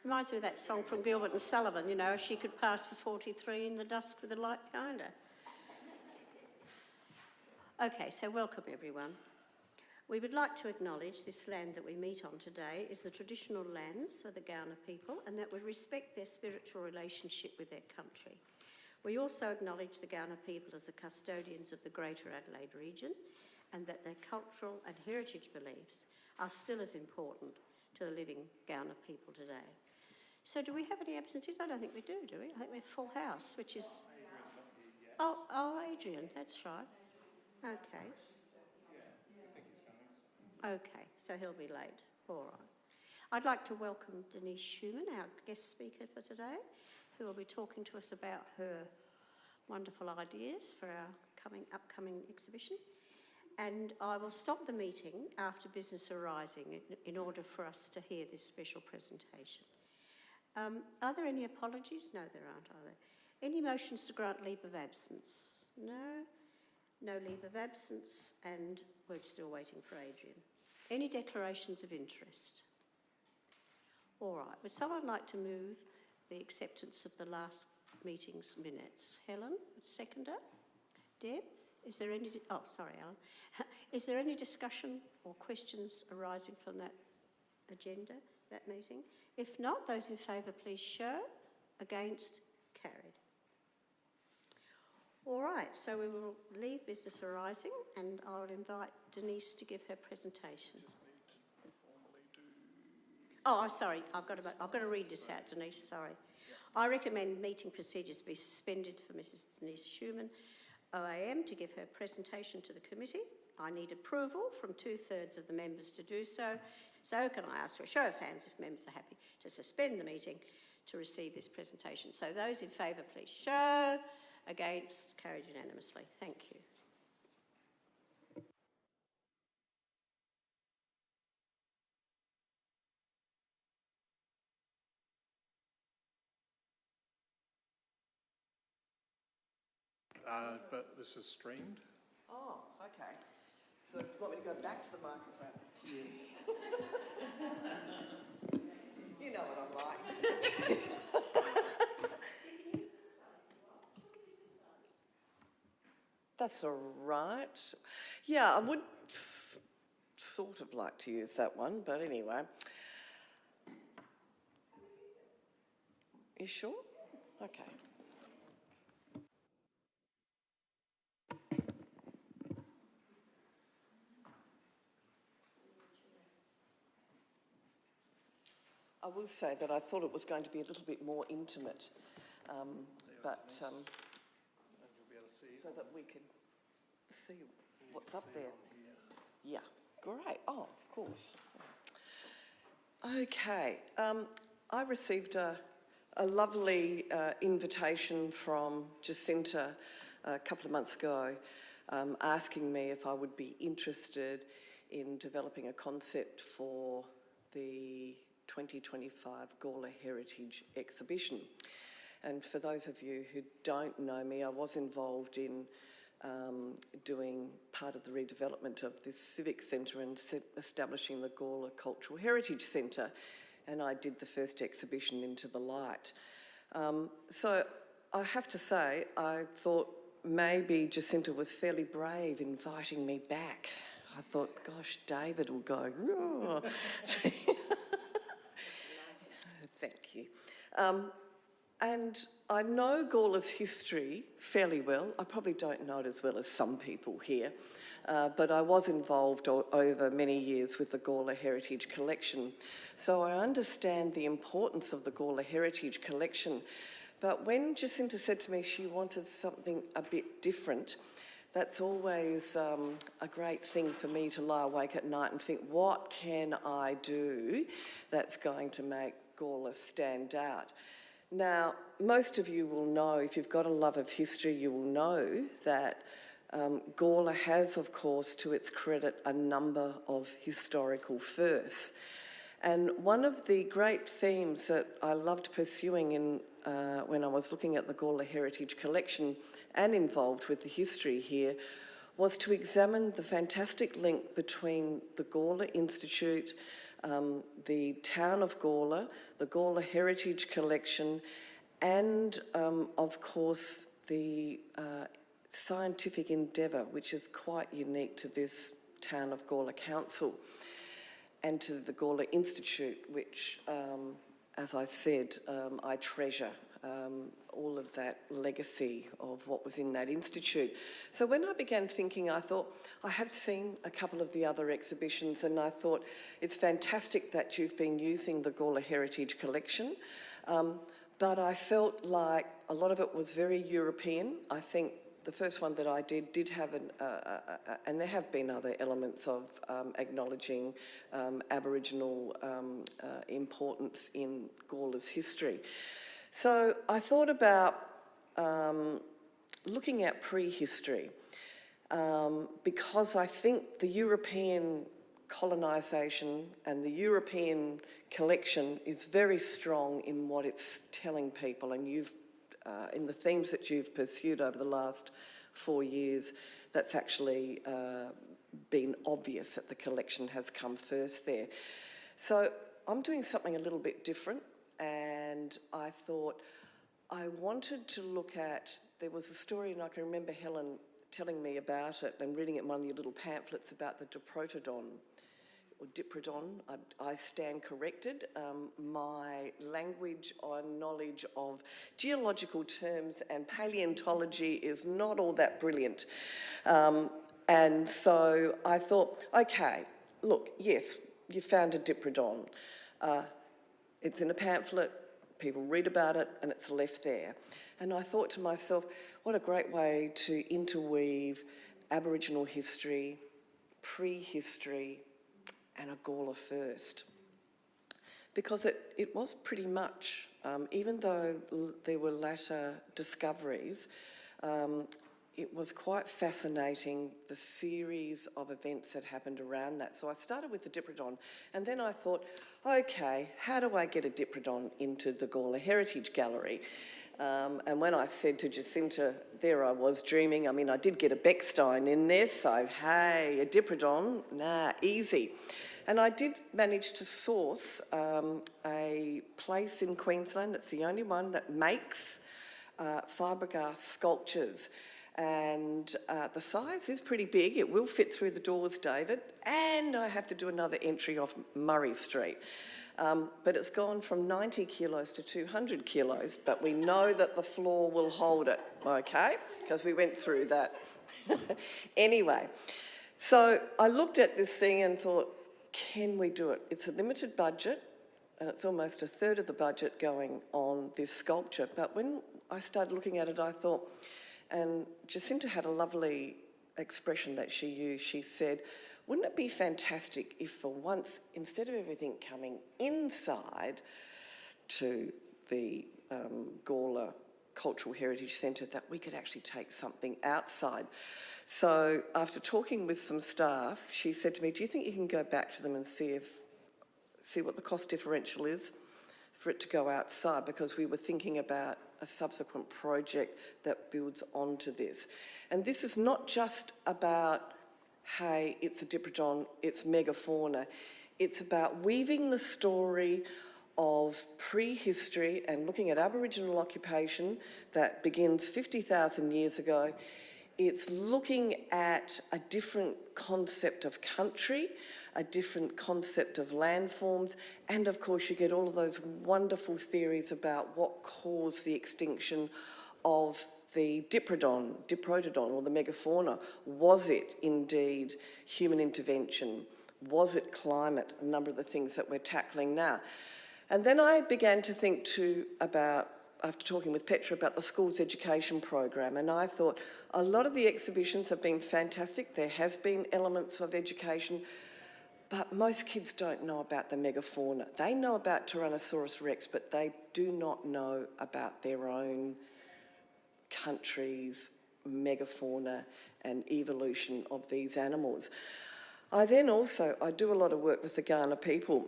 Reminds me of that song from Gilbert and Sullivan, you know, she could pass for 43 in the dusk with the light behind her. Okay, so welcome everyone. We would like to acknowledge this land that we meet on today is the traditional lands of the Gawler people, and that we respect their spiritual relationship with their country. We also acknowledge the Gawler people as the custodians of the Greater Adelaide region, and that their cultural and heritage beliefs are still as important to the living Gawler people today. So do we have any absentees? I don't think we do we? I think we're full house, which is... Oh, Adrian, that's right. Okay. Okay, so he'll be late. All right. I'd like to welcome Denise Schumann, our guest speaker for today, who will be talking to us about her wonderful ideas for our upcoming exhibition. And I will stop the meeting after business arising in order for us to hear this special presentation. Are there any apologies? No, there aren't, are there? Any motions to grant leave of absence? No? No leave of absence, and we're still waiting for Adrian. Any declarations of interest? All right. Would someone like to move the acceptance of the last meeting's minutes? Helen, seconder? Deb? Is there any... Oh, sorry, Alan. Is there any discussion or questions arising from that agenda, that meeting? If not, those in favour, please show. Against? Carried. All right, so we will leave business arising, and I will invite Denise to give her presentation. Just need to formally do... Oh, sorry, I've got to read this out, Denise, sorry. I recommend meeting procedures be suspended for Mrs Denise Schumann, OAM, to give her presentation to the committee. I need approval from 2/3 of the members to do so. So can I ask for a show of hands if members are happy to suspend the meeting to receive this presentation? So those in favour, please show. Against? Carried unanimously. Thank you. But this is streamed. Oh, okay. So do you want me to go back to the microphone? Yes. You know what I'm like. That's all right. Yeah, I would sort of like to use that one, but anyway. You sure? Okay. I will say that I thought it was going to be a little bit more intimate, but and you'll be able to see so that we can see what's up there. Yeah, great. Oh, of course. Okay. I received a lovely invitation from Jacinta a couple of months ago, asking me if I would be interested in developing a concept for the 2025 Gawler Heritage Exhibition. And for those of you who don't know me, I was involved in doing part of the redevelopment of this civic centre and establishing the Gawler Cultural Heritage Centre, and I did the first exhibition, Into the Light. So I have to say, I thought maybe Jacinta was fairly brave inviting me back. I thought, gosh, David will go, oh. Thank you. And I know Gawler's history fairly well. I probably don't know it as well as some people here, but I was involved over many years with the Gawler Heritage Collection. So I understand the importance of the Gawler Heritage Collection. But when Jacinta said to me she wanted something a bit different, that's always a great thing for me to lie awake at night and think, what can I do that's going to make Gawler stand out? Now, most of you will know, if you've got a love of history, you will know that Gawler has, of course, to its credit, a number of historical firsts. And one of the great themes that I loved pursuing when I was looking at the Gawler Heritage Collection and involved with the history here was to examine the fantastic link between the Gawler Institute, the town of Gawler, the Gawler Heritage Collection, and of course the scientific endeavour, which is quite unique to this town of Gawler Council, and to the Gawler Institute, which, as I said, I treasure. All of that legacy of what was in that institute. So when I began thinking, I thought, I have seen a couple of the other exhibitions, and I thought it's fantastic that you've been using the Gawler Heritage Collection, but I felt like a lot of it was very European. I think the first one that I did have and there have been other elements of acknowledging Aboriginal importance in Gawler's history. So I thought about looking at prehistory because I think the European colonisation and the European collection is very strong in what it's telling people, and you've in the themes that you've pursued over the last 4 years, that's actually been obvious that the collection has come first there. So I'm doing something a little bit different, and I thought I wanted to look at, there was a story, and I can remember Helen telling me about it and reading it in one of your little pamphlets about the Diprotodon, or Diprodon. I stand corrected. My language on knowledge of geological terms and paleontology is not all that brilliant. And so I thought, okay, look, yes, you found a Diprodon. It's in a pamphlet, people read about it, and it's left there. And I thought to myself, what a great way to interweave Aboriginal history, prehistory, and a Gawler first. Because it was pretty much, even though there were latter discoveries, it was quite fascinating, the series of events that happened around that. So I started with the Diprodon, and then I thought, okay, how do I get a Diprodon into the Gawler Heritage Gallery? And when I said to Jacinta, there I was dreaming. I mean, I did get a Beckstein in there, so hey, a Diprodon, nah, easy. And I did manage to source a place in Queensland, it's the only one that makes fiberglass sculptures. And the size is pretty big. It will fit through the doors, David. And I have to do another entry off Murray Street. But it's gone from 90 kilos to 200 kilos, but we know that the floor will hold it, okay? Because we went through that. Anyway, so I looked at this thing and thought, can we do it? It's a limited budget, and it's almost a third of the budget going on this sculpture. But when I started looking at it, I thought, and Jacinta had a lovely expression that she used. She said, wouldn't it be fantastic if for once, instead of everything coming inside to the Gawler Cultural Heritage Centre, that we could actually take something outside? So after talking with some staff, she said to me, do you think you can go back to them and see what the cost differential is for it to go outside? Because we were thinking about a subsequent project that builds onto this. And this is not just about, hey, it's a Diprodon, it's megafauna. It's about weaving the story of prehistory and looking at Aboriginal occupation that begins 50,000 years ago. It's looking at a different concept of country, a different concept of landforms, and of course you get all of those wonderful theories about what caused the extinction of the Diprotodon, or the megafauna. Was it indeed human intervention? Was it climate? A number of the things that we're tackling now. And then I began to think too about, after talking with Petra, about the school's education program, and I thought a lot of the exhibitions have been fantastic. There has been elements of education, but most kids don't know about the megafauna. They know about Tyrannosaurus rex, but they do not know about their own countries, megafauna and evolution of these animals. I do a lot of work with the Kaurna people,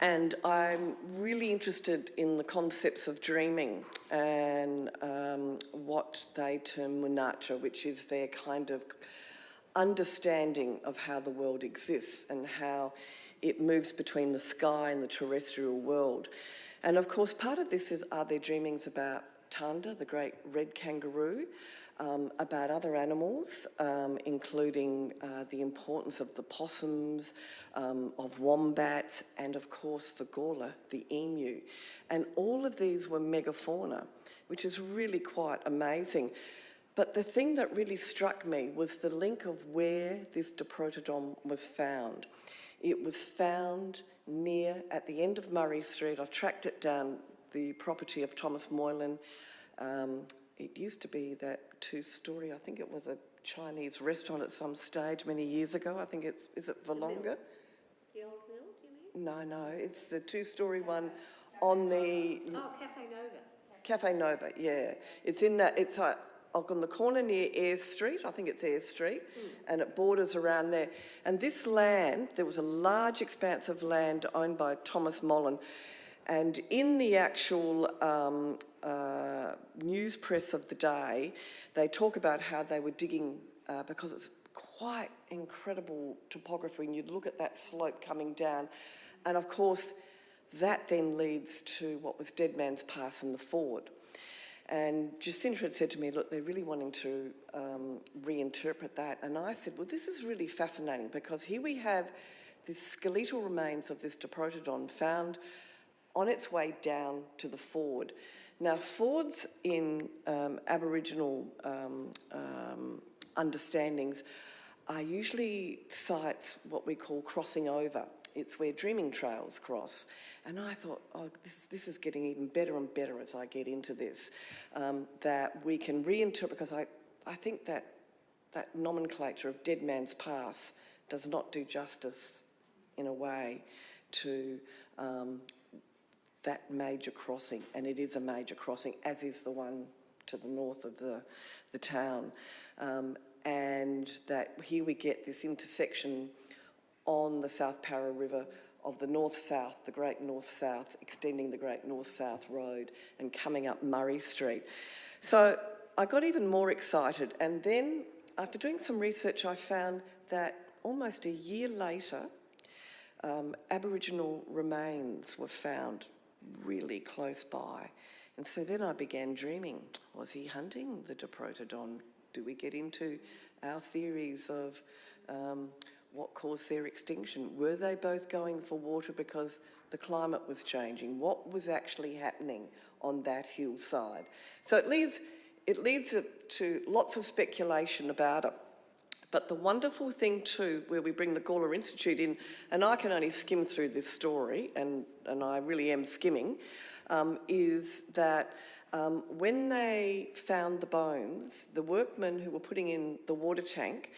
and I'm really interested in the concepts of dreaming and what they term munacha, which is their kind of understanding of how the world exists and how it moves between the sky and the terrestrial world. And of course, part of this are their dreamings about Tanda, the great red kangaroo, about other animals, including the importance of the possums, of wombats, and of course the Gawler, the emu. And all of these were megafauna, which is really quite amazing. But the thing that really struck me was the link of where this Diprotodon was found. It was found at the end of Murray Street. I've tracked it down, the property of Thomas Moylan. It used to be that two-storey, I think it was a Chinese restaurant at some stage many years ago. I think is it Valonga? The old mill, do you mean? No, it's the two-storey one on the... Oh, Cafe Nova. Cafe Nova, yeah. It's in that, it's on the corner near Eyre Street, I think it's Eyre Street, and it borders around there. And this land, there was a large expanse of land owned by Thomas Moylan, and in the actual news press of the day, they talk about how they were digging, because it's quite incredible topography, and you'd look at that slope coming down, and of course, that then leads to what was Dead Man's Pass and the Ford. And Jacinta had said to me, look, they're really wanting to reinterpret that. And I said, well, this is really fascinating because here we have the skeletal remains of this Diprotodon found on its way down to the Ford. Now, Fords in Aboriginal understandings are usually sites what we call crossing over. It's where dreaming trails cross. And I thought, oh, this is getting even better and better as I get into this, that we can reinterpret, because I think that nomenclature of Dead Man's Pass does not do justice, in a way, to that major crossing. And it is a major crossing, as is the one to the north of the town. And that here we get this intersection on the South Parra River of the north-south, the Great North-South, extending the Great North-South Road and coming up Murray Street. So I got even more excited, and then after doing some research I found that almost a year later Aboriginal remains were found really close by. And so then I began dreaming, was he hunting the Diprotodon? Do we get into our theories of what caused their extinction? Were they both going for water because the climate was changing? What was actually happening on that hillside? So it leads to lots of speculation about it. But the wonderful thing too, where we bring the Gawler Institute in, and I can only skim through this story, and I really am skimming, is that when they found the bones, the workmen who were putting in the water tank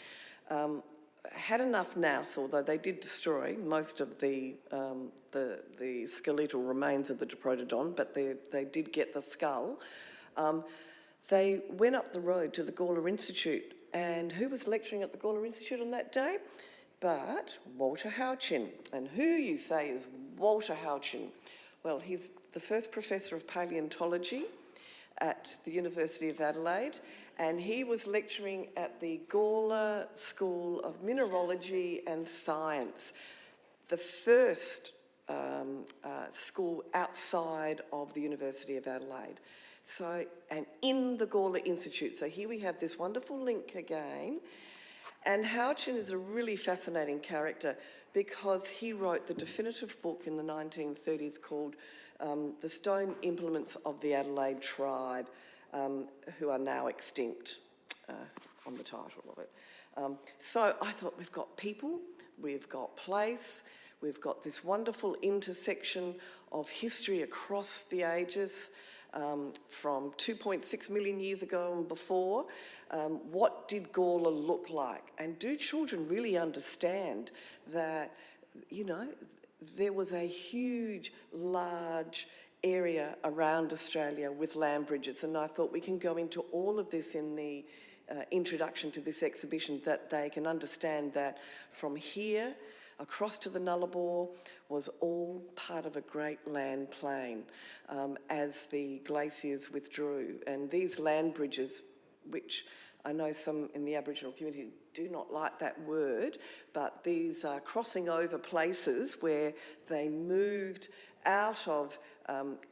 had enough nous, although they did destroy most of the skeletal remains of the Diprotodon, but they did get the skull. They went up the road to the Gawler Institute, and who was lecturing at the Gawler Institute on that day? But Walter Houchin. And who, you say, is Walter Houchin? Well, he's the first professor of paleontology at the University of Adelaide, and he was lecturing at the Gawler School of Mineralogy and Science, the first school outside of the University of Adelaide. So, and in the Gawler Institute. So here we have this wonderful link again. And Houchin is a really fascinating character because he wrote the definitive book in the 1930s called The Stone Implements of the Adelaide Tribe, who are now extinct, on the title of it. So I thought, we've got people, we've got place, we've got this wonderful intersection of history across the ages, from 2.6 million years ago and before. What did Gawler look like? And do children really understand that, you know, there was a huge, large area around Australia with land bridges, and I thought we can go into all of this in the introduction to this exhibition, that they can understand that from here across to the Nullarbor was all part of a great land plain as the glaciers withdrew. And these land bridges, which I know some in the Aboriginal community do not like that word, but these are crossing over places where they moved out of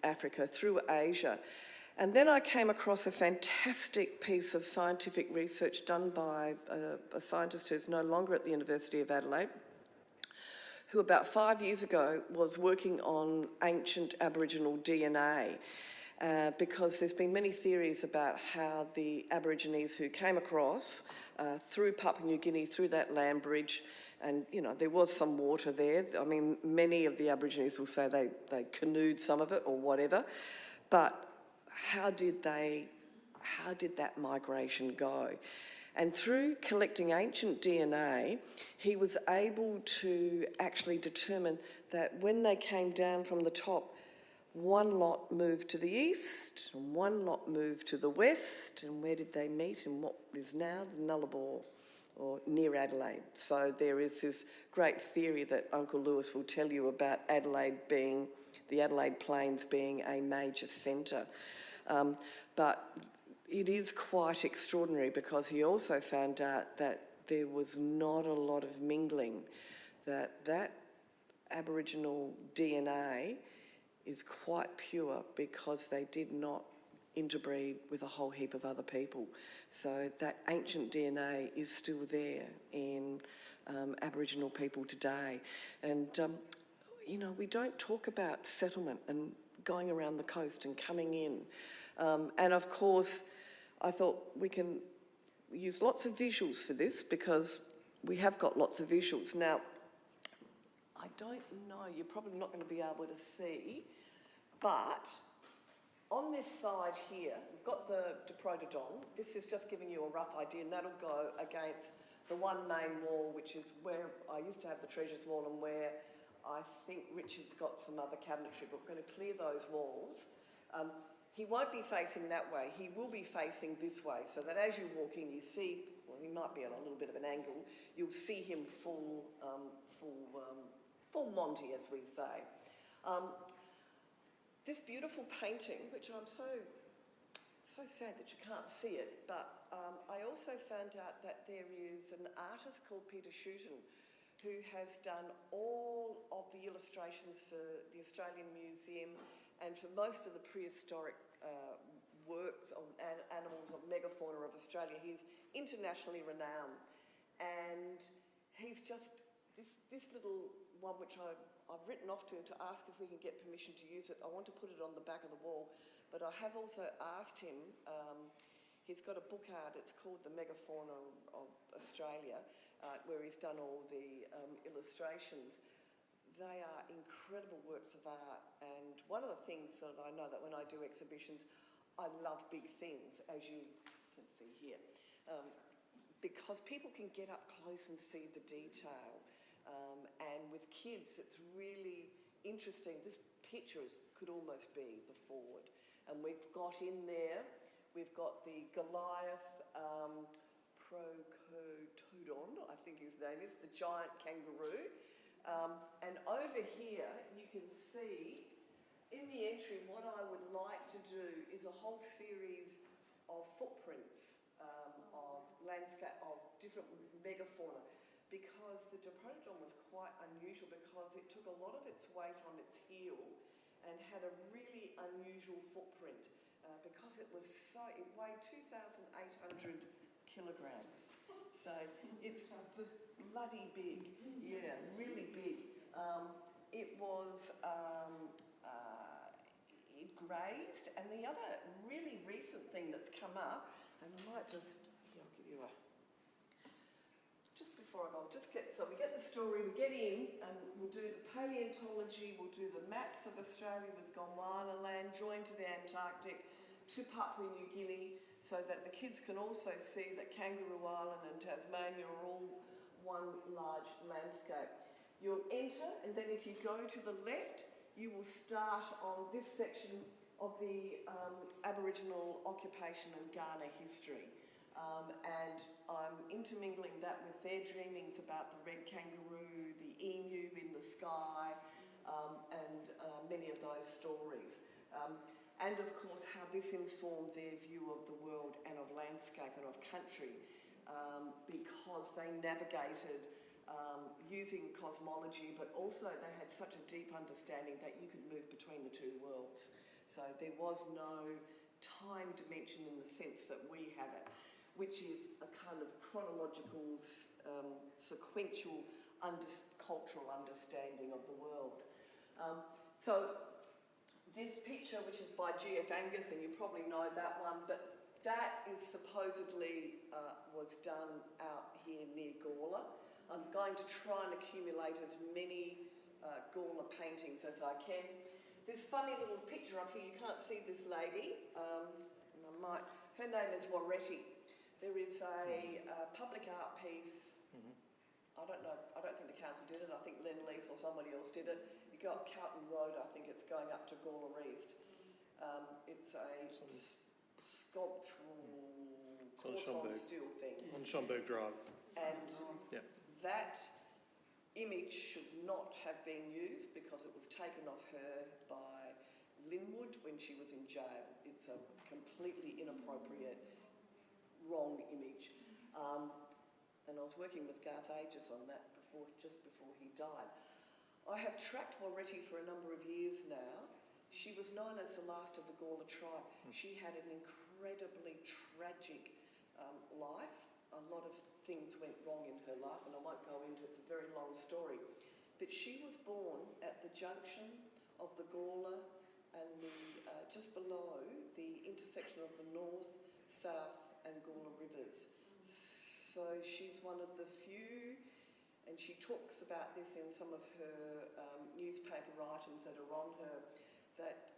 Africa through Asia. And then I came across a fantastic piece of scientific research done by a scientist who's no longer at the University of Adelaide, who about 5 years ago was working on ancient Aboriginal DNA. Because there's been many theories about how the Aborigines who came across through Papua New Guinea, through that land bridge, and you know, there was some water there. I mean, many of the Aborigines will say they canoed some of it or whatever, but how did that migration go? And through collecting ancient DNA, he was able to actually determine that when they came down from the top, one lot moved to the east and one lot moved to the west, and where did they meet in what is now the Nullarbor, or near Adelaide. So there is this great theory that Uncle Lewis will tell you about Adelaide being, the Adelaide Plains being a major centre. But it is quite extraordinary because he also found out that there was not a lot of mingling, that Aboriginal DNA is quite pure because they did not interbreed with a whole heap of other people. So that ancient DNA is still there in Aboriginal people today. And, you know, we don't talk about settlement and going around the coast and coming in. And of course, I thought we can use lots of visuals for this because we have got lots of visuals. Now, I don't know, you're probably not going to be able to see, but on this side here, we've got the Diprotodon. This is just giving you a rough idea, and that'll go against the one main wall, which is where I used to have the treasures wall and where I think Richard's got some other cabinetry, but we're going to clear those walls. He won't be facing that way. He will be facing this way, so that as you walk in, you see, well, he might be at a little bit of an angle, you'll see him full Monty, as we say. This beautiful painting, which I'm so sad that you can't see it, but I also found out that there is an artist called Peter Shooten who has done all of the illustrations for the Australian Museum and for most of the prehistoric works of animals of megafauna of Australia. He's internationally renowned, and he's just this little one which I've written off to him to ask if we can get permission to use it. I want to put it on the back of the wall, but I have also asked him, he's got a book out, it's called The Megafauna of Australia, where he's done all the illustrations. They are incredible works of art, and one of the things that I know that when I do exhibitions, I love big things, as you can see here, because people can get up close and see the detail. And with kids, it's really interesting. This picture could almost be the Ford. And we've got in there, we've got the Goliath Procodon, I think his name is, the giant kangaroo. And over here, you can see in the entry, what I would like to do is a whole series of footprints of landscape, of different megafauna. Because the Diprotodon was quite unusual because it took a lot of its weight on its heel and had a really unusual footprint because it weighed 2,800 kilograms. So it was bloody big, yeah, really big. It grazed, and the other really recent thing that's come up, and I might just, I'll give you a, just before I go, so we get the story, we get in, and we'll do the paleontology, we'll do the maps of Australia with Gawler land, joined to the Antarctic, to Papua New Guinea, so that the kids can also see that Kangaroo Island and Tasmania are all one large landscape. You'll enter, and then if you go to the left, you will start on this section of the Aboriginal occupation and Ghana history. And I'm intermingling that with their dreamings about the red kangaroo, the emu in the sky, and many of those stories. and of course how this informed their view of the world and of landscape and of country, because they navigated using cosmology, but also they had such a deep understanding that you could move between the two worlds. So there was no time dimension in the sense that we have it, which is a kind of chronological, sequential cultural understanding of the world. So this picture, which is by G.F. Angus, and you probably know that one, but that is supposedly was done out here near Gawler. I'm going to try and accumulate as many Gawler paintings as I can. This funny little picture up here, you can't see this lady, and her name is Waretti. There is a public art piece, I don't know, I don't think the council did it, I think Lend-Lease or somebody else did it. You go up Carlton Road, I think it's going up to Gawler East. It's a sculptural quartz steel thing. On Schomburg Drive. And Yeah. that image should not have been used because it was taken off her by Linwood when she was in jail. It's a completely inappropriate, wrong image. And I was working with Garth Aegis on that just before he died. I have tracked Waretti for a number of years now. She was known as the last of the Gawler tribe. She had an incredibly tragic life. A lot of things went wrong in her life, and I won't go into it, it's a very long story. But she was born at the junction of the Gawler and just below the intersection of the North, South and Gawler rivers. So she's one of the few, and she talks about this in some of her newspaper writings that are on her, that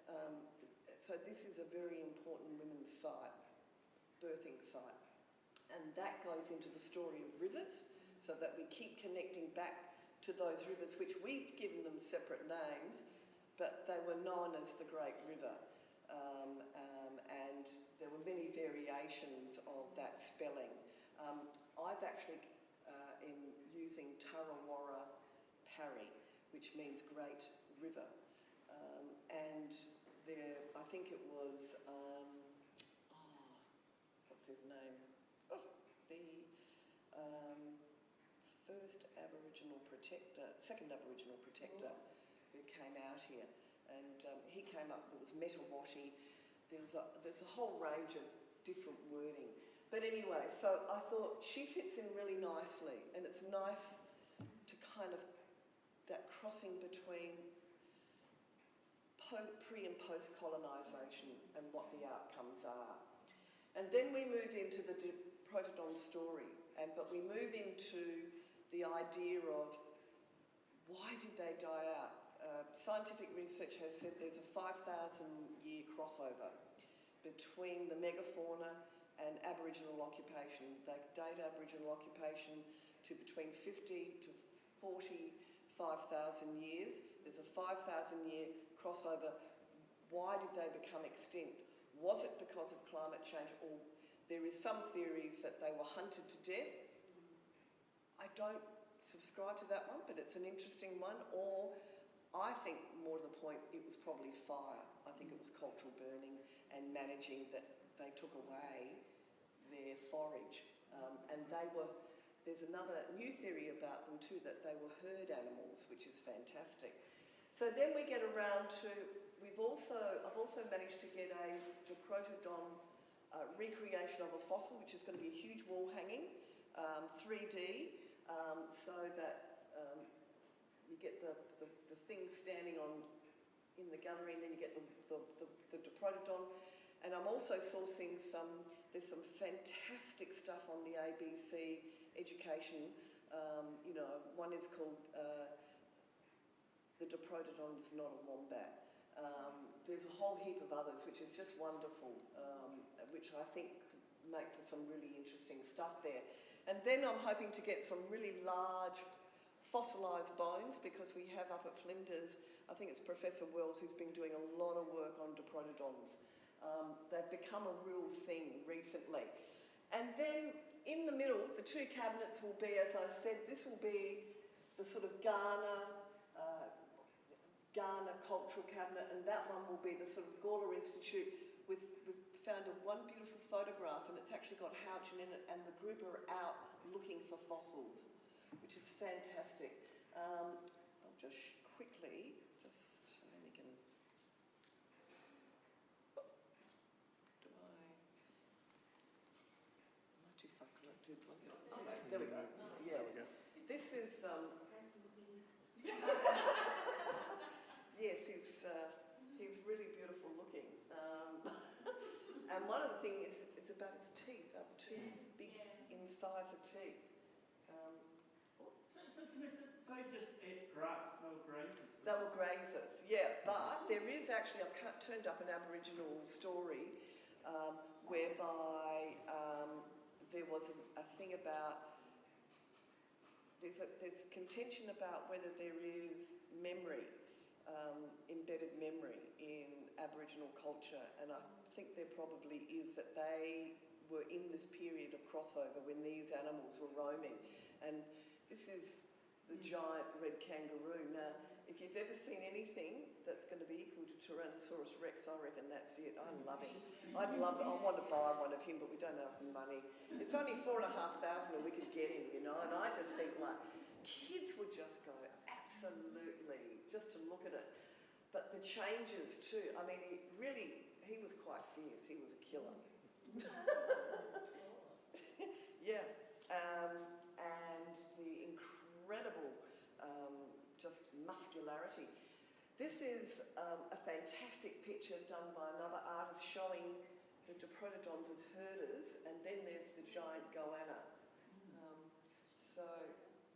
so this is a very important women's site, birthing site. And that goes into the story of rivers, so that we keep connecting back to those rivers, which we've given them separate names, but they were known as the Great River. And there were many variations of that spelling. I've actually, in using Tarawara Parry, which means Great River, and there, I think it was, what's his name? First Aboriginal protector, second Aboriginal protector who came out here, and he came up, there was Metawati, there's a whole range of different wording. But anyway, so I thought she fits in really nicely, and it's nice to kind of, that crossing between pre and post colonisation and what the outcomes are. And then we move into the Protodon story, but we move into the idea of why did they die out? Scientific research has said there's a 5,000-year crossover between the megafauna and Aboriginal occupation. They date Aboriginal occupation to between 50 to 45,000 years. There's a 5,000-year crossover. Why did they become extinct? Was it because of climate change, or there is some theories that they were hunted to death? I don't subscribe to that one, but it's an interesting one. Or I think, more to the point, it was probably fire. I think it was cultural burning and managing that they took away their forage. And there's another new theory about them too, that they were herd animals, which is fantastic. So then we get around to, I've also managed to get a Diprotodon recreation of a fossil, which is going to be a huge wall hanging, 3D, so that you get the thing standing in the gallery, and then you get the Diprotodon. And I'm also sourcing there's some fantastic stuff on the ABC education. One is called The Diprotodon is Not a Wombat. There's a whole heap of others, which is just wonderful, which I think could make for some really interesting stuff there. And then I'm hoping to get some really large fossilised bones, because we have up at Flinders, I think it's Professor Wells who's been doing a lot of work on Diprotodons. They've become a real thing recently. And then in the middle, the two cabinets will be, as I said, this will be the sort of Ghana, Ghana Cultural Cabinet, and that one will be the sort of Gawler Institute. We've found one beautiful photograph, and it's actually got Houchen in it, and the group are out looking for fossils, which is fantastic. I'll just quickly, and then you can, am I too far collected? Oh, there we go. Yeah. There we go. This is, yes, he's really beautiful looking. And one of the things is, it's about his teeth, the two big incisor teeth. So they just ate grass, they were grazers? They were grazers, yeah, but there is actually, I've turned up an Aboriginal story whereby there was a thing about, there's contention about whether there is memory, embedded memory in Aboriginal culture, and I think there probably is, that they were in this period of crossover when these animals were roaming. And this is the giant red kangaroo. Now, if you've ever seen anything that's going to be equal to Tyrannosaurus rex, I reckon that's it. I love him. I want to buy one of him, but we don't have money. It's only $4,500 and we could get him, you know, and I just think, like, kids would just go absolutely, just to look at it. But the changes too, I mean, he was quite fierce. He was a killer. Yeah. And the incredible just muscularity. This is a fantastic picture done by another artist showing the Diprotodons as herders, and then there's the giant goanna. So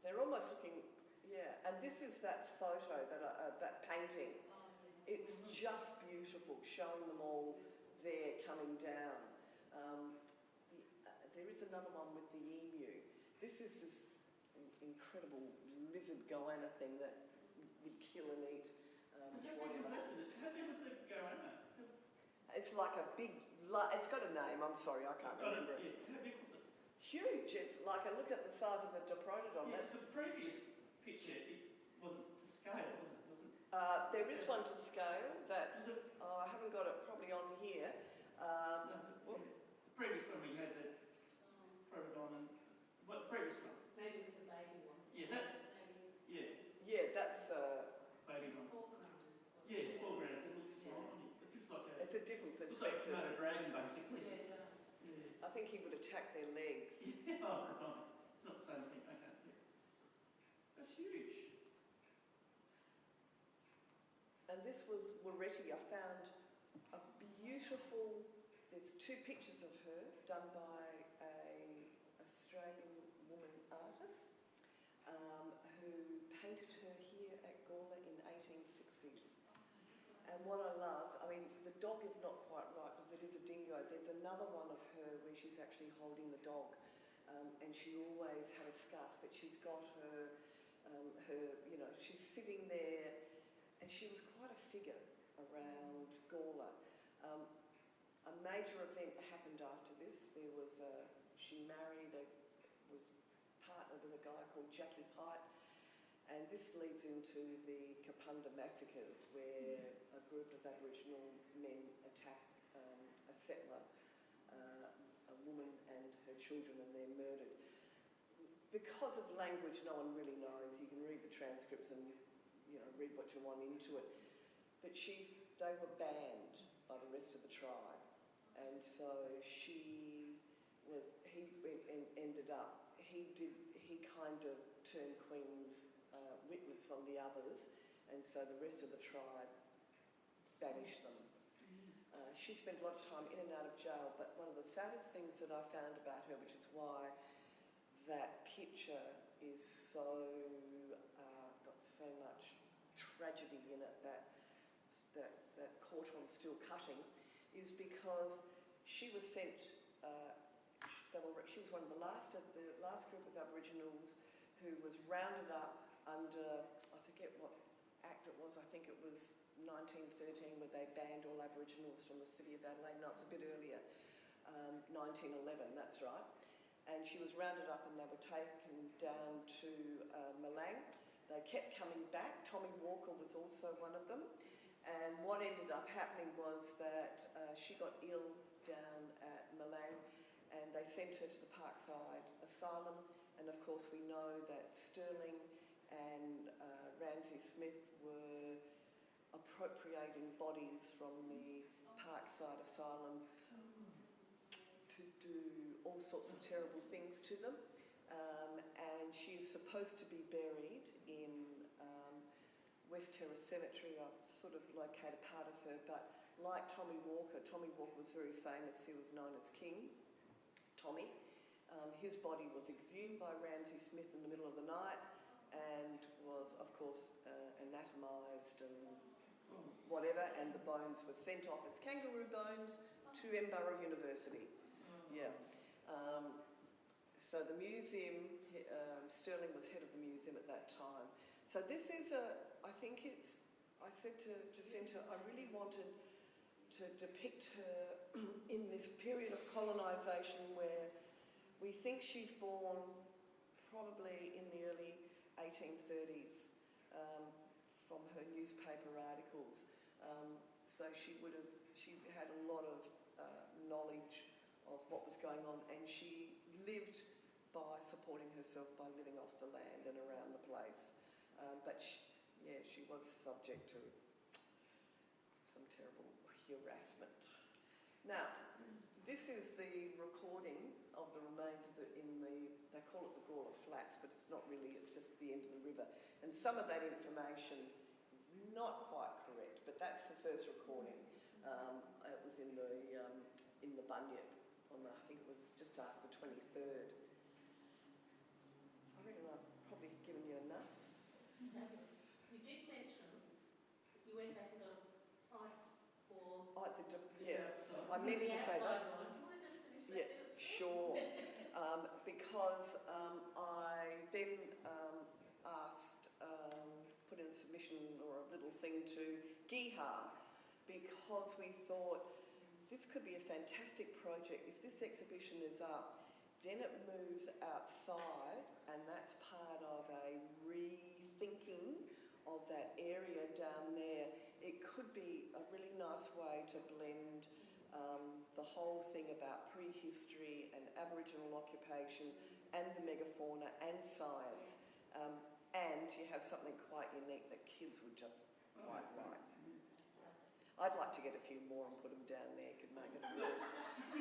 they're almost looking, yeah, and this is that photo, that painting. It's just beautiful, showing them all there coming down. There is another one with the emu. This is this incredible lizard goanna thing that would kill and eat. How big was the goanna? It's like a big, it's got a name, I'm sorry, I can't remember it. Yeah. How big was it? Huge, it's like a look at the size of the Diprotodon. Yes, the previous picture, it wasn't to scale, was it? There is one to scale that, Was it? I haven't got it probably on here. The previous one we had the Protodon and, what, the previous one? Maybe it was a baby one. Yeah, that, yeah, Yeah, that's, baby one. Yeah, it's 4 grams, it looks small. It's just like a, it's a different looks like a perspective. tomato dragon basically. Yeah, it does. Yeah. I think he would attack their legs. Yeah, oh, right. It's not the same thing, okay. Yeah. That's huge. And this was Waretti. I found a beautiful, there's 2 pictures of her done by a Australian woman artist who painted her here at Gawler in 1860s. And what I love, I mean, the dog is not quite right because it is a dingo. There's another one of her where she's actually holding the dog, and she always had a scarf, but she's got her, you know, she's sitting there, and she was quite a figure around Gawler. A major event happened after this. There was she married, was partnered with a guy called Jackie Pite, and this leads into the Kapunda massacres, where a group of Aboriginal men attack a settler, a woman and her children, and they're murdered. Because of language, no one really knows. You can read the transcripts and, you know, read what you want into it. But they were banned by the rest of the tribe, and so he ended up. He kind of turned Queen's witness on the others, and so the rest of the tribe banished them. She spent a lot of time in and out of jail, but one of the saddest things that I found about her, which is why that picture is got so much tragedy in it, that Cawthon still cutting, is because she was sent. She was one of the last group of Aboriginals who was rounded up under, I forget what act it was. I think it was 1913, where they banned all Aboriginals from the city of Adelaide. No, it was a bit earlier, 1911. That's right. And she was rounded up, and they were taken down to Malang they kept coming back. Tommy Walker was also one of them. And what ended up happening was that she got ill down at Malang, and they sent her to the Parkside Asylum. And of course we know that Sterling and Ramsay Smith were appropriating bodies from the Parkside Asylum to do all sorts of terrible things to them. And she is supposed to be buried in West Terrace Cemetery. I've sort of located part of her, but like Tommy Walker was very famous. He was known as King Tommy. His body was exhumed by Ramsay Smith in the middle of the night and was, of course, anatomised and whatever, and the bones were sent off as kangaroo bones to Edinburgh University. Yeah. So the museum, Sterling was head of the museum at that time. So this is I said to Jacinta, I really wanted to depict her in this period of colonisation where we think she's born probably in the early 1830s from her newspaper articles. So she had a lot of knowledge of what was going on, and she lived by supporting herself by living off the land and around the place. But she was subject to some terrible harassment. Now, this is the recording of the remains they call it the Gawler Flats, but it's not really, it's just the end of the river. And some of that information is not quite correct, but that's the first recording. It was in the Bunyip I think it was just after the 23rd. I reckon I've probably given you enough. You did mention you went back and got a price for I meant to say that. Do you want to just finish that? Yeah, sure. Because I then put in a submission or a little thing to Gihar, because we thought this could be a fantastic project. If this exhibition is up, then it moves outside, and that's part of a rethinking of that area down there. It could be a really nice way to blend the whole thing about prehistory and Aboriginal occupation and the megafauna and science, and you have something quite unique that kids would just quite like. I'd like to get a few more and put them down there, could make it a real...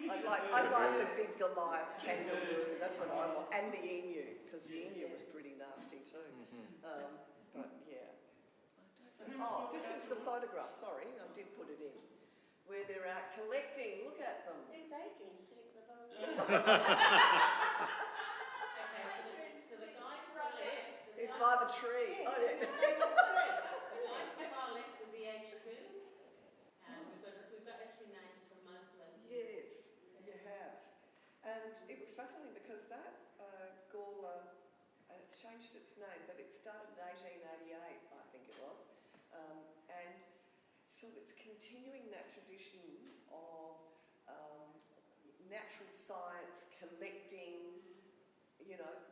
I'd like the big Goliath kangaroo, that's what I want, and the emu, because the emu was pretty nasty too. But yeah. Oh, this is the photograph, sorry, I did put it in, where they're out collecting, look at them. There's Adrian sitting at the bottom. Okay, so the guy to the left... It's by the tree. Yes. Oh, yeah. The guy to the far left is the HQ. And we've got actually names from most of us. Yes, you have. And it was fascinating because that Gawler, and it's changed its name, but it started in 1888, I think it was. And so it's continuing that tradition of natural science, collecting,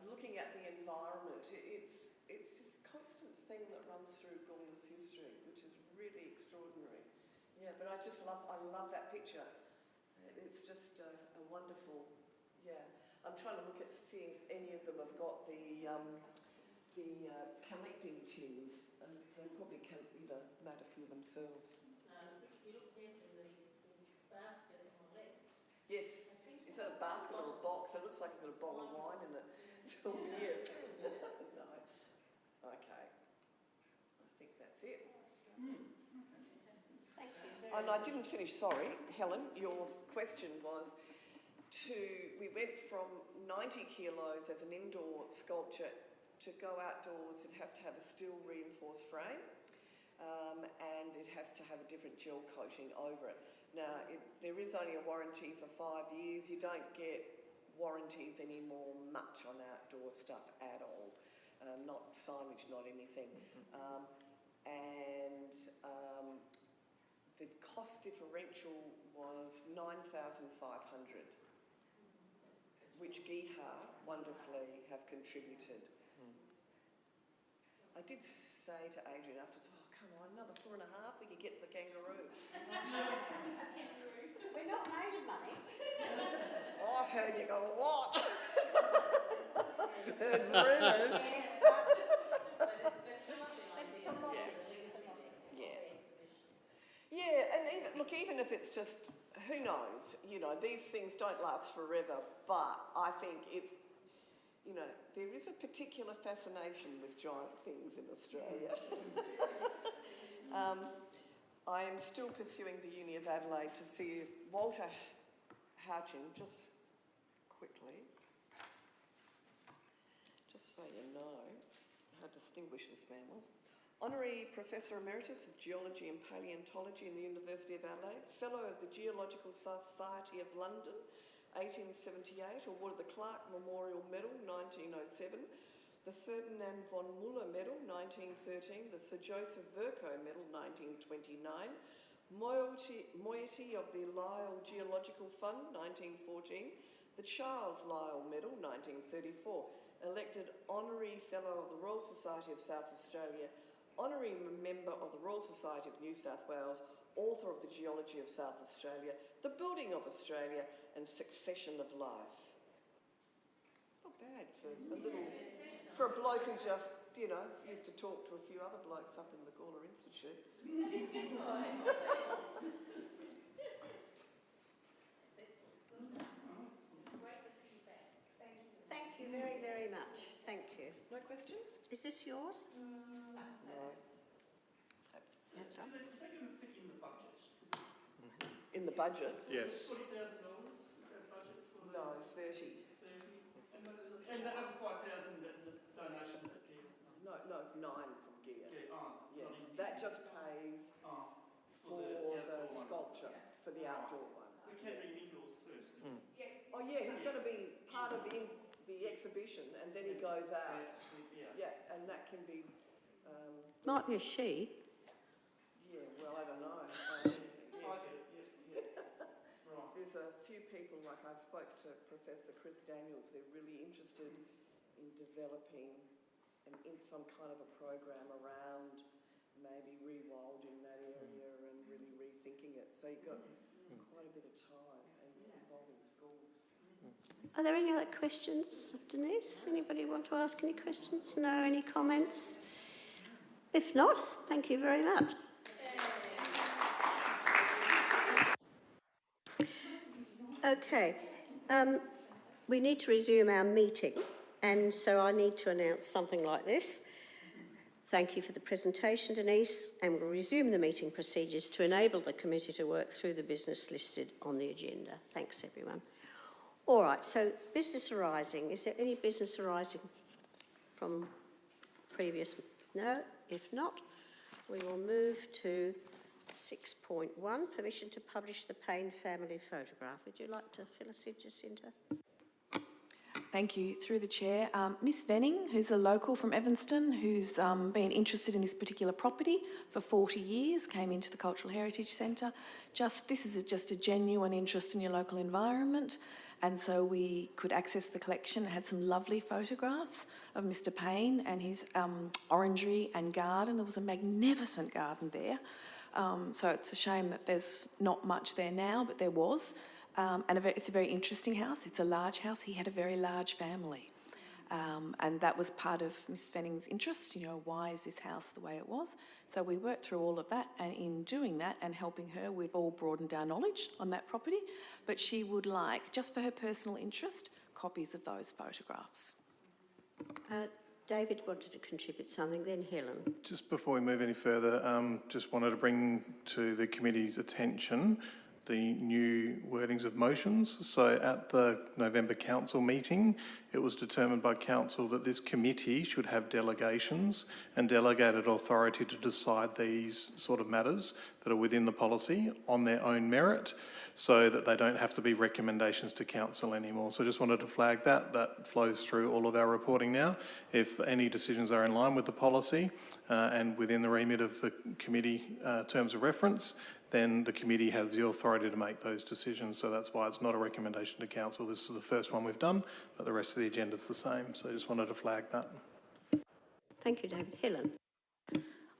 looking at the environment. It's this constant thing that runs through Gawler's history, which is really extraordinary. Yeah, but I love that picture. It's just a wonderful, yeah. I'm trying to look at seeing if any of them have got the collecting tins, and they probably made a few themselves. If you look carefully, the basket on the left. Yes. Is that a basket or a box? It looks like it's got a bottle of wine in it. It's all beer. No. Okay. I think that's it. Thank you. And I didn't finish, sorry, Helen, your question was we went from 90 kilos as an indoor sculpture to go outdoors. It has to have a steel reinforced frame, and it has to have a different gel coating over it. Now, there is only a warranty for 5 years. You don't get warranties anymore much on outdoor stuff at all. Not signage, not anything. The cost differential was $9,500, which Gihar wonderfully have contributed. I did say to Adrian afterwards, oh, come on, another 4.5, we could get the kangaroo. We're not made of money. Oh, I've heard you got a lot. Heard rumours. That's a lovely idea. It's a lot. The legacy of Yeah. the exhibition. Yeah, and even if it's just, who knows, you know, these things don't last forever, but I think it's, you know, there is a particular fascination with giant things in Australia. I am still pursuing the Uni of Adelaide to see if Walter Houching, just quickly, just so you know how distinguished this man was. Honorary Professor Emeritus of Geology and Paleontology in the University of Adelaide, Fellow of the Geological Society of London, 1878, awarded the Clark Memorial Medal, 1907, the Ferdinand von Muller Medal, 1913, the Sir Joseph Verco Medal, 1929, moiety of the Lyell Geological Fund, 1914, the Charles Lyell Medal, 1934, elected Honorary Fellow of the Royal Society of South Australia, Honorary Member of the Royal Society of New South Wales, Author of the Geology of South Australia, The Building of Australia, and Succession of Life. It's not bad for a bloke who just, you know, used to talk to a few other blokes up in the Gawler Institute. Great to see you back. Thank you very, very much. Thank you. No questions? Is this yours? No. That's Is that going to fit in the budget? In the budget? Yes. $40,000 budget for the... No, 30. 30. And the other 5,000 that's a donation that Gear's money. No, 9 from Gear. It's Yeah, not in that just pays for the outdoor one. sculpture, for the outdoor one. We can bring indoors first. Oh yeah, he's going to be part of the exhibition, and then he goes out. Yeah, and that can be. might be a she. Yeah, well, I don't know. I get it, yes. Right. There's a few people, like I spoke to Professor Chris Daniels, they're really interested in developing in some kind of a program around maybe rewilding that area and really rethinking it. So you've got quite a bit of time and involving schools. Are there any other questions, Denise? Anybody want to ask any questions? No, any comments? If not, thank you very much. Okay, we need to resume our meeting, and so I need to announce something like this. Thank you for the presentation, Denise, and we'll resume the meeting procedures to enable the committee to work through the business listed on the agenda. Thanks, everyone. All right, so business arising. Is there any business arising from previous? No? If not, we will move to 6.1, permission to publish the Payne family photograph. Would you like to fill us in, Jacinta? Thank you. Through the chair, Miss Venning, who's a local from Evanston, who's been interested in this particular property for 40 years, came into the Cultural Heritage Centre. This is just a genuine interest in your local environment, and so we could access the collection. It had some lovely photographs of Mr. Payne and his orangery and garden. There was a magnificent garden there. So it's a shame that there's not much there now, but there was. And it's a very interesting house. It's a large house. He had a very large family. And that was part of Mrs. Venning's interest, you know, why is this house the way it was? So we worked through all of that, and in doing that and helping her, we've all broadened our knowledge on that property. But she would like, just for her personal interest, copies of those photographs. David wanted to contribute something, then Helen. Just before we move any further, just wanted to bring to the committee's attention the new wordings of motions. So at the November council meeting, it was determined by council that this committee should have delegations and delegated authority to decide these sort of matters that are within the policy on their own merit, so that they don't have to be recommendations to council anymore. So I just wanted to flag that. That flows through all of our reporting now. If any decisions are in line with the policy and within the remit of the committee terms of reference, then the committee has the authority to make those decisions. So that's why it's not a recommendation to council. This is the first one we've done, but the rest of the agenda is the same. So I just wanted to flag that. Thank you, David. Helen?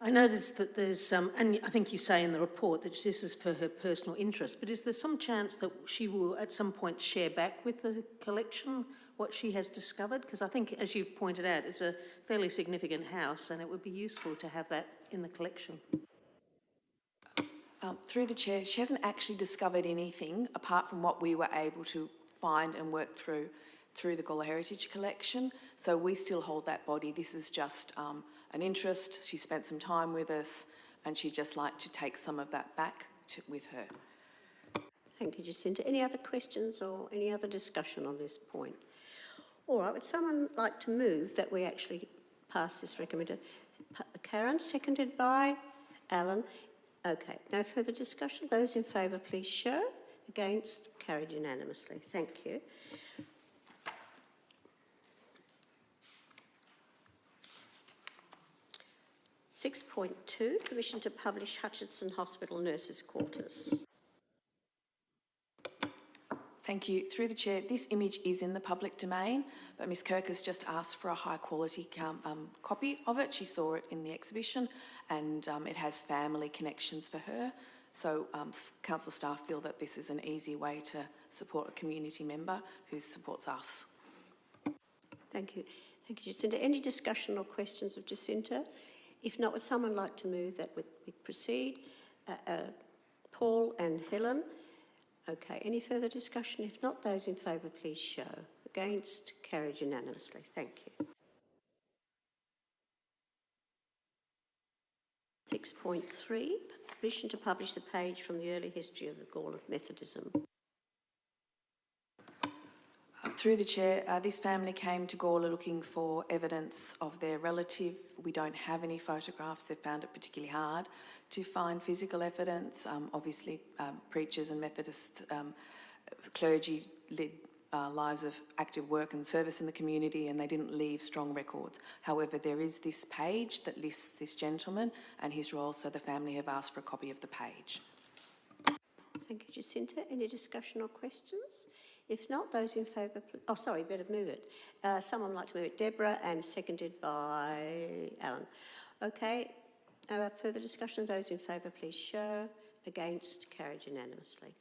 I noticed that there's, and I think you say in the report that this is for her personal interest, but is there some chance that she will at some point share back with the collection what she has discovered? Because I think, as you've pointed out, it's a fairly significant house and it would be useful to have that in the collection. Through the chair, she hasn't actually discovered anything apart from what we were able to find and work through the Gawler Heritage Collection. So we still hold that body. This is just an interest. She spent some time with us and she'd just like to take some of that back with her. Thank you, Jacinta. Any other questions or any other discussion on this point? All right, would someone like to move that we actually pass this recommended? Karen, seconded by Alan. Okay, no further discussion. Those in favour, please show. Against, carried unanimously. Thank you. (6.2) Permission to publish Hutchinson Hospital Nurses' Quarters. Thank you. Through the chair, this image is in the public domain, but Ms Kirk has just asked for a high quality copy of it. She saw it in the exhibition and it has family connections for her. So council staff feel that this is an easy way to support a community member who supports us. Thank you. Thank you, Jacinta. Any discussion or questions of Jacinta? If not, would someone like to move that we proceed? Paul and Helen. Okay, any further discussion? If not, those in favour, please show. Against, carried unanimously. Thank you. 6.3, permission to publish the page from the early history of the Gawler Methodism. Through the chair, this family came to Gawler looking for evidence of their relative. We don't have any photographs. They found it particularly hard to find physical evidence. Obviously, preachers and Methodist clergy led lives of active work and service in the community, and they didn't leave strong records. However, there is this page that lists this gentleman and his role, so the family have asked for a copy of the page. Thank you, Jacinta. Any discussion or questions? If not, those in favour... Oh, sorry, better move it. Someone would like to move it. Deborah, and seconded by Alan. Okay, further discussion. Those in favour, please show. Against, carried unanimously.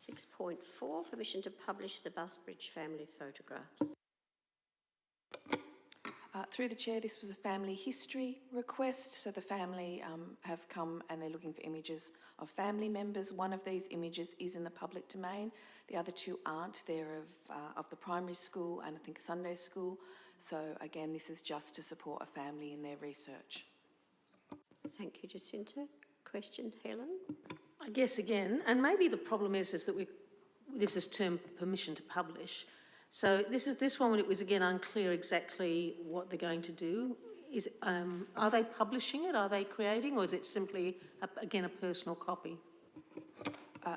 (6.4) Permission to publish the Busbridge family photographs. Through the chair, this was a family history request. So the family have come and they're looking for images of family members. One of these images is in the public domain. The other two aren't. They're of the primary school and I think Sunday school. So again, this is just to support a family in their research. Thank you, Jacinta. Question, Helen? I guess again, and maybe the problem is that this is termed permission to publish. So this one, it was again unclear exactly what they're going to do. Are they publishing it? Are they creating? Or is it simply, again, a personal copy?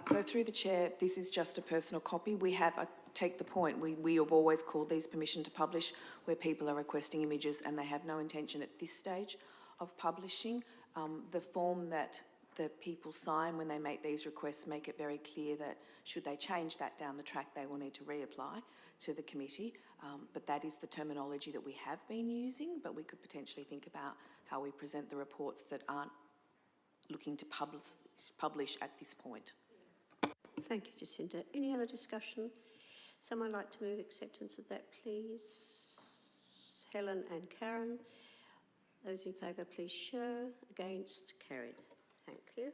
So through the chair, this is just a personal copy. We have, I take the point, we have always called these permission to publish, where people are requesting images and they have no intention at this stage of publishing. The form that the people sign when they make these requests make it very clear that should they change that down the track, they will need to reapply to the committee. But that is the terminology that we have been using, but we could potentially think about how we present the reports that aren't looking to publish at this point. Thank you, Jacinta. Any other discussion? Someone like to move acceptance of that, please? Helen and Karen. Those in favour, please show. Against, carried. Thank you.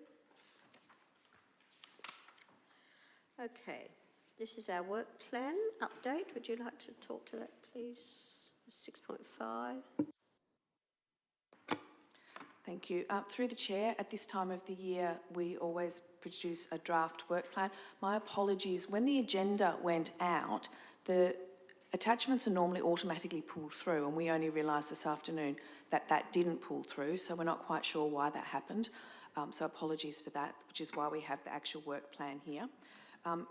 Okay, this is our work plan update. Would you like to talk to that, please? 6.5. Thank you. Through the chair, at this time of the year, we always produce a draft work plan. My apologies, when the agenda went out, the attachments are normally automatically pulled through, and we only realised this afternoon that that didn't pull through, so we're not quite sure why that happened. So apologies for that, which is why we have the actual work plan here.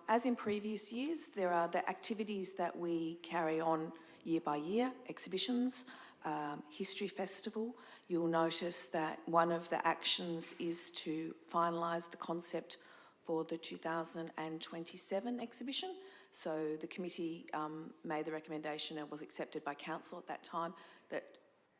As in previous years, there are the activities that we carry on year by year, exhibitions, History Festival. You'll notice that one of the actions is to finalise the concept for the 2027 exhibition. So the committee made the recommendation and was accepted by council at that time that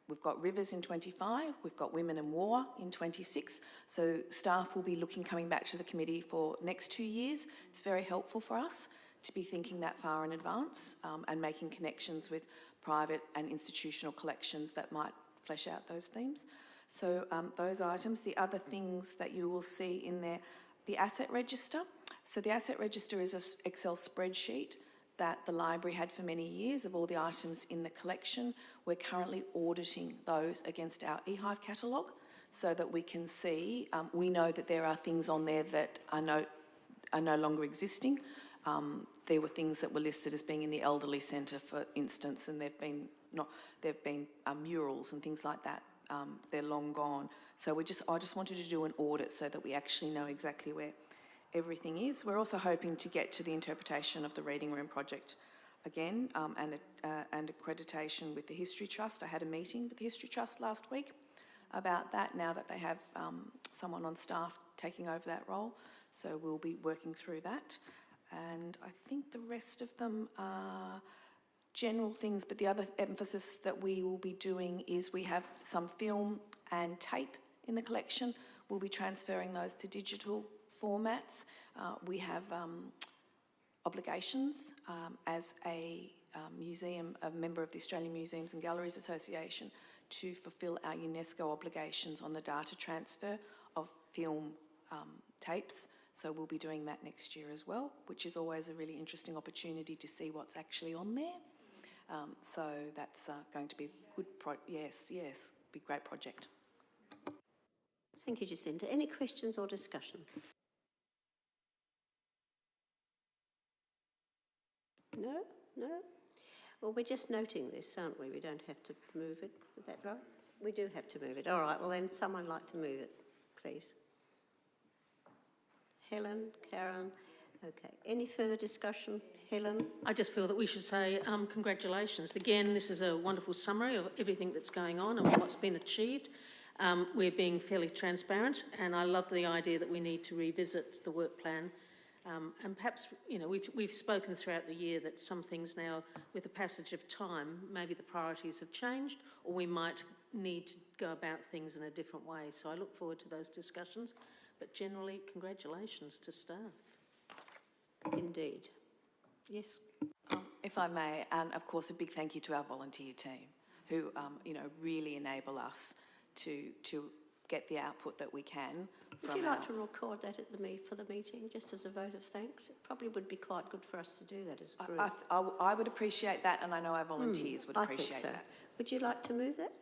we've got rivers in 25, we've got women and war in 26. So staff will be coming back to the committee for next 2 years. It's very helpful for us to be thinking that far in advance and making connections with private and institutional collections that might flesh out those themes. So those items, the other things that you will see in there, the asset register. So the asset register is an Excel spreadsheet that the library had for many years of all the items in the collection. We're currently auditing those against our eHive catalogue so that we can see, we know that there are things on there that are no longer existing. There were things that were listed as being in the elderly centre, for instance, and they've been murals and things like that. They're long gone. So I just wanted to do an audit so that we actually know exactly where everything is. We're also hoping to get to the interpretation of the Reading Room project again and accreditation with the History Trust. I had a meeting with the History Trust last week about that, now that they have someone on staff taking over that role. So we'll be working through that. And I think the rest of them are general things, but the other emphasis that we will be doing is we have some film and tape in the collection. We'll be transferring those to digital formats. We have obligations as a museum, a member of the Australian Museums and Galleries Association, to fulfil our UNESCO obligations on the data transfer of film tapes. So we'll be doing that next year as well, which is always a really interesting opportunity to see what's actually on there. So that's going to be a good yes, be a great project. Thank you, Jacinta. Any questions or discussion? No? Well, we're just noting this, aren't we? We don't have to move it. Is that right? We do have to move it. All right, well then someone like to move it, please. Helen, Karen. Okay. Any further discussion? Helen? I just feel that we should say congratulations. Again, this is a wonderful summary of everything that's going on and what's been achieved. We're being fairly transparent, and I love the idea that we need to revisit the work plan. And perhaps, you know, we've spoken throughout the year that some things now, with the passage of time, maybe the priorities have changed, or we might need to go about things in a different way. So I look forward to those discussions. But generally, congratulations to staff. Indeed. Yes. If I may, and of course a big thank you to our volunteer team who, you know, really enable us to get the output that we can. Would you like to record that at for the meeting, just as a vote of thanks? It probably would be quite good for us to do that as a group. I would appreciate that, and I know our volunteers would appreciate I think so. that. Would you like to move that?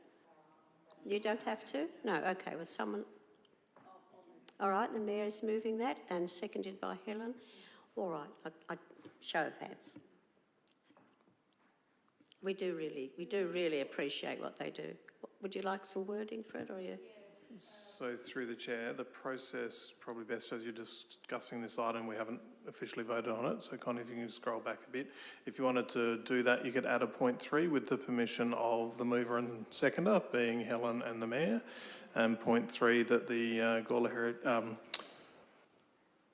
You don't have to? No, okay, well someone... All right, the Mayor is moving that and seconded by Helen. All right, I show of hands. We do really appreciate what they do. Would you like some wording for it, or you? So through the chair, the process, probably best as you're discussing this item, we haven't officially voted on it, so Connie, if you can scroll back a bit. If you wanted to do that, you could add a point 3 with the permission of the mover and seconder, being Helen and the Mayor, and point 3 that the Gawler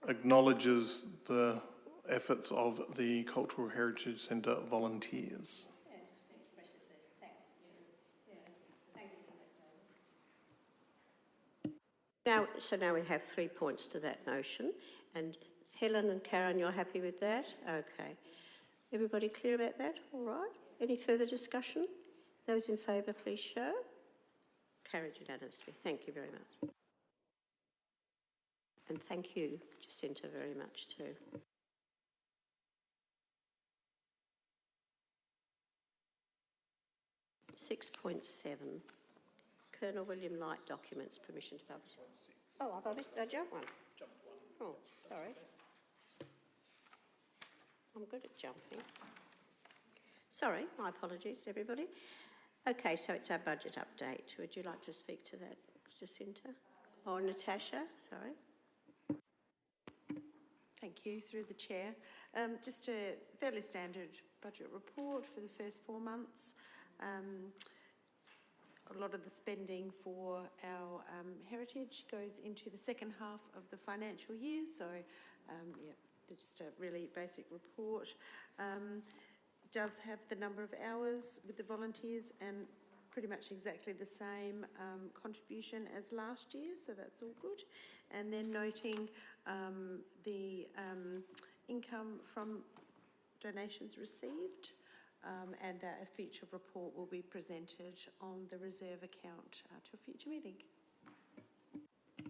acknowledges the efforts of the Cultural Heritage Centre volunteers. Now we have 3 points to that motion, and Helen and Karen, you're happy with that? Okay. Everybody clear about that? All right. Any further discussion? Those in favour, please show. Carried unanimously. Thank you very much. And thank you, Jacinta, very much too. .7. Colonel William Light documents, permission to publish. Oh, I missed a jump one. Oh, sorry. I'm good at jumping. Sorry, my apologies, everybody. Okay, so it's our budget update. Would you like to speak to that, Jacinta? Or Natasha, sorry. Thank you, through the chair. Just a fairly standard budget report for the first 4 months. A lot of the spending for our heritage goes into the second half of the financial year, so just a really basic report. Does have the number of hours with the volunteers and pretty much exactly the same contribution as last year, so that's all good. And then noting the income from donations received, and that a future report will be presented on the reserve account to a future meeting.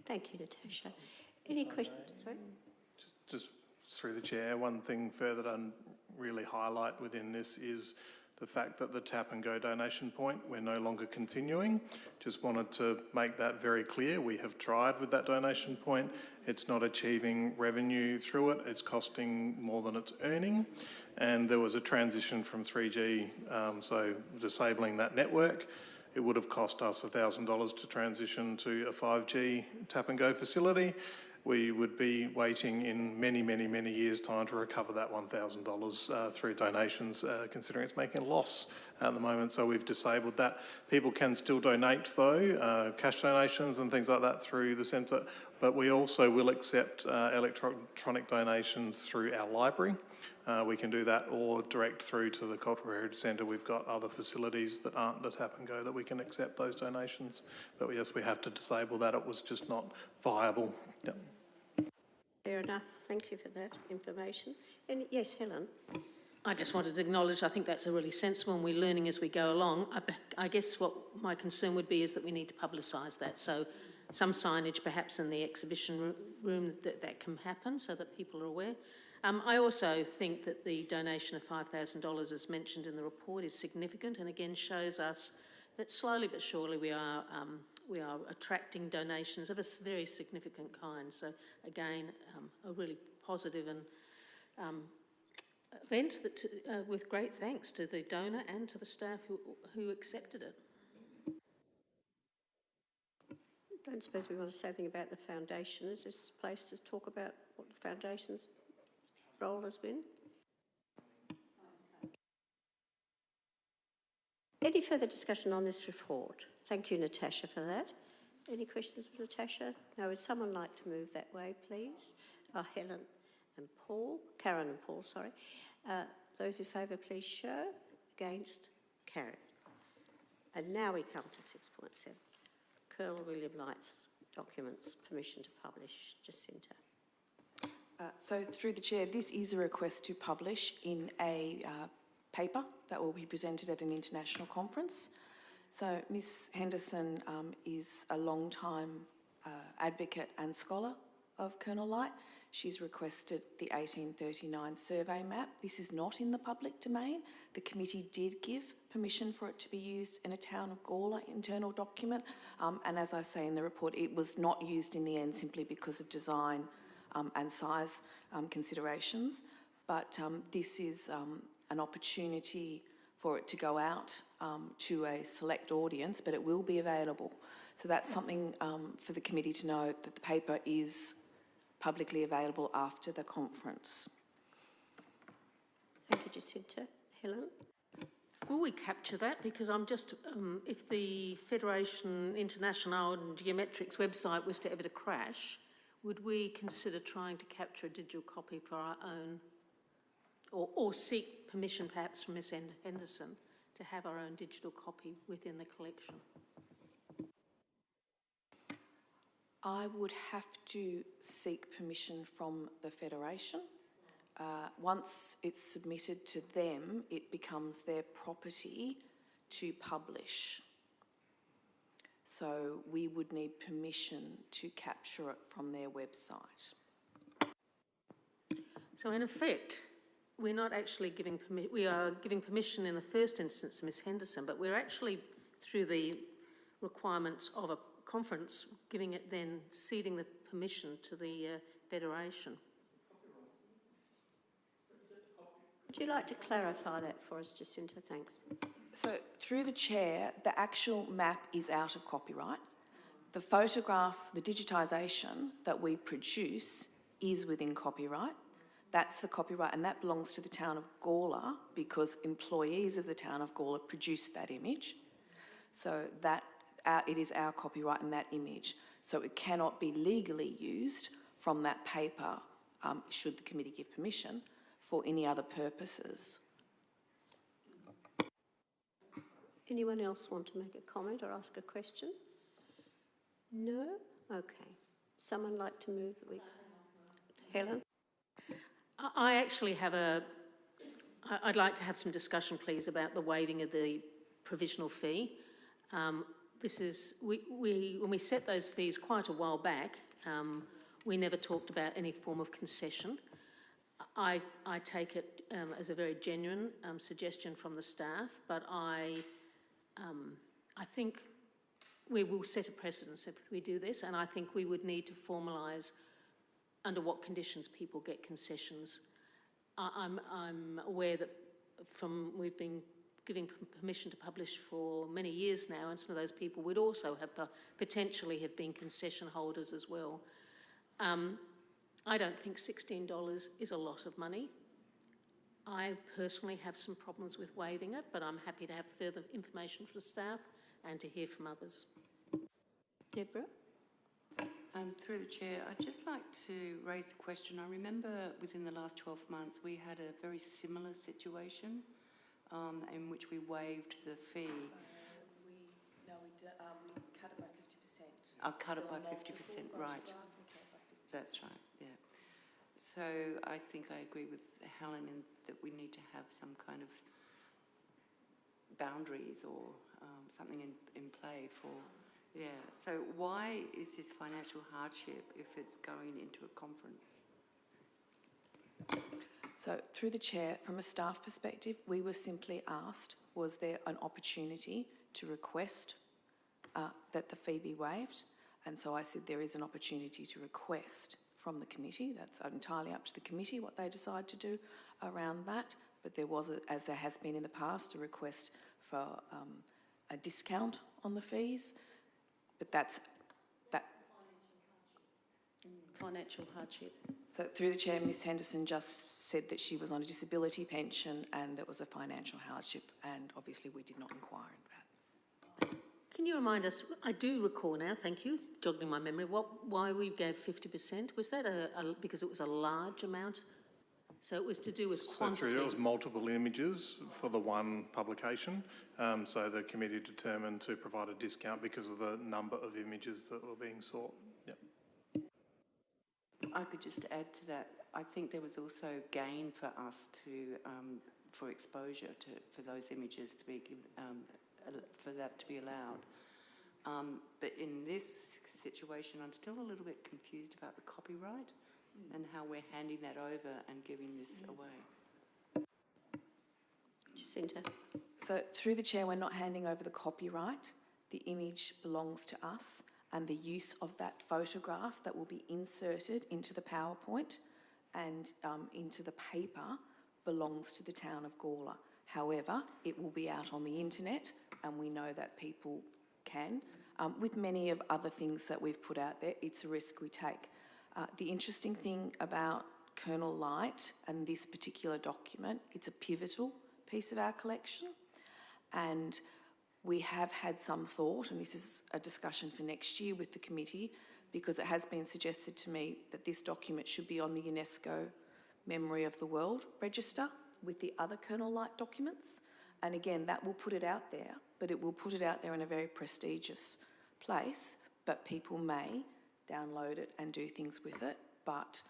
Thank you, Natasha. Any questions? Sorry? Just through the chair, one thing further to really highlight within this is the fact that the tap and go donation point, we're no longer continuing. Just wanted to make that very clear. We have tried with that donation point. It's not achieving revenue through it. It's costing more than it's earning. And there was a transition from 3G, so disabling that network. It would have cost us $1,000 to transition to a 5G tap and go facility. We would be waiting in many, many, many years' time to recover that $1,000 through donations, considering it's making a loss at the moment. So we've disabled that. People can still donate though, cash donations and things like that through the centre, but we also will accept electronic donations through our library. We can do that or direct through to the Cultural Heritage Centre. We've got other facilities that aren't the tap and go that we can accept those donations. But yes, we have to disable that. It was just not viable. Yep. Fair enough. Thank you for that information. And yes, Helen. I just wanted to acknowledge, I think that's a really sensible, and we're learning as we go along. I guess what my concern would be is that we need to publicise that. So some signage perhaps in the exhibition room that can happen so that people are aware. I also think that the donation of $5,000 as mentioned in the report is significant, and again shows us that slowly but surely we are attracting donations of a very significant kind. So again, a really positive and event that with great thanks to the donor and to the staff who accepted it. I don't suppose we want to say anything about the foundation. Is this a place to talk about what the foundation's role has been? Any further discussion on this report? Thank you, Natasha, for that. Any questions for Natasha? No, would someone like to move that way, please? Helen and Paul, Karen and Paul, sorry. Those in favour, please show. Against? Carried. And now we come to 6.7. Colonel William Light's documents, permission to publish. Jacinta. So through the chair, this is a request to publish in a paper that will be presented at an international conference. So Ms Henderson is a long-time advocate and scholar of Colonel Light. She's requested the 1839 survey map. This is not in the public domain. The committee did give permission for it to be used in a Town of Gawler internal document. And as I say in the report, it was not used in the end simply because of design and size considerations. But this is an opportunity for it to go out to a select audience, but it will be available. So that's something for the committee to know, that the paper is publicly available after the conference. Thank you, Jacinta. Helen? Will we capture that? Because I'm just, if the Federation International and Geometrics website was to ever to crash, would we consider trying to capture a digital copy for our own, or seek permission perhaps from Ms Henderson to have our own digital copy within the collection? I would have to seek permission from the Federation. Once it's submitted to them, it becomes their property to publish. So we would need permission to capture it from their website. So in effect, we're not actually giving permission, we are giving permission in the first instance to Ms Henderson, but we're actually, through the requirements of a conference, giving it then, ceding the permission to the Federation. Would you like to clarify that for us, Jacinta? Thanks. So through the chair, the actual map is out of copyright. The photograph, the digitisation that we produce is within copyright. That's the copyright, and that belongs to the Town of Gawler because employees of the Town of Gawler produced that image. So that it is our copyright in that image. So it cannot be legally used from that paper should the committee give permission, for any other purposes. Anyone else want to make a comment or ask a question? No? Okay. Someone like to move that we... Helen? I actually have I'd like to have some discussion, please, about the waiving of the provisional fee. When we set those fees quite a while back, we never talked about any form of concession. I take it as a very genuine suggestion from the staff, but I think we will set a precedence if we do this, and I think we would need to formalise under what conditions people get concessions. I'm aware that we've been giving permission to publish for many years now, and some of those people would also have potentially have been concession holders as well. I don't think $16 is a lot of money. I personally have some problems with waiving it, but I'm happy to have further information from staff and to hear from others. Deborah? Through the chair, I'd just like to raise a question. I remember within the last 12 months we had a very similar situation in which we waived the fee. We cut it by 50%. I'll cut it by 50%, right. That's right, yeah. So I think I agree with Helen in that we need to have some kind of boundaries or something in play for, yeah. So why is this financial hardship if it's going into a conference? So through the chair, from a staff perspective, we were simply asked, was there an opportunity to request that the fee be waived? And so I said there is an opportunity to request from the committee. That's entirely up to the committee what they decide to do around that. But there was, as there has been in the past, a request for a discount on the fees. But that's that. Financial hardship. So through the chair, Ms Henderson just said that she was on a disability pension and that was a financial hardship, and obviously we did not inquire into that. Can you remind us, I do recall now, thank you, jogging my memory, why we gave 50%? Was that because it was a large amount? So it was to do with quantity? So there was multiple images for the one publication, so the committee determined to provide a discount because of the number of images that were being sought. Yep. I could just add to that. I think there was also gain for us to, for exposure for those images to be given, for that to be allowed. But in this situation, I'm still a little bit confused about the copyright and how we're handing that over and giving this away. Jacinta? So through the chair, we're not handing over the copyright. The image belongs to us, and the use of that photograph that will be inserted into the PowerPoint and into the paper belongs to the town of Gawler. However, it will be out on the internet, and we know that people can. With many of other things that we've put out there, it's a risk we take. The interesting thing about Colonel Light and this particular document, it's a pivotal piece of our collection, and we have had some thought, and this is a discussion for next year with the committee, because it has been suggested to me that this document should be on the UNESCO Memory of the World Register with the other Colonel Light documents. And again, that will put it out there, but it will put it out there in a very prestigious place, but people may download it and do things with it, but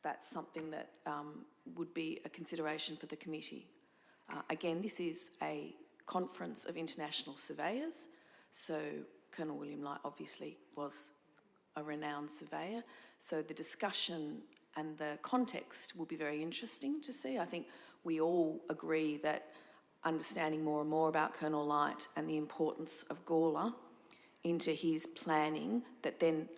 that's something that would be a consideration for the committee. Again, this is a conference of international surveyors, so Colonel William Light obviously was a renowned surveyor, so the discussion and the context will be very interesting to see. I think we all agree that understanding more and more about Colonel Light and the importance of Gawler into his planning that then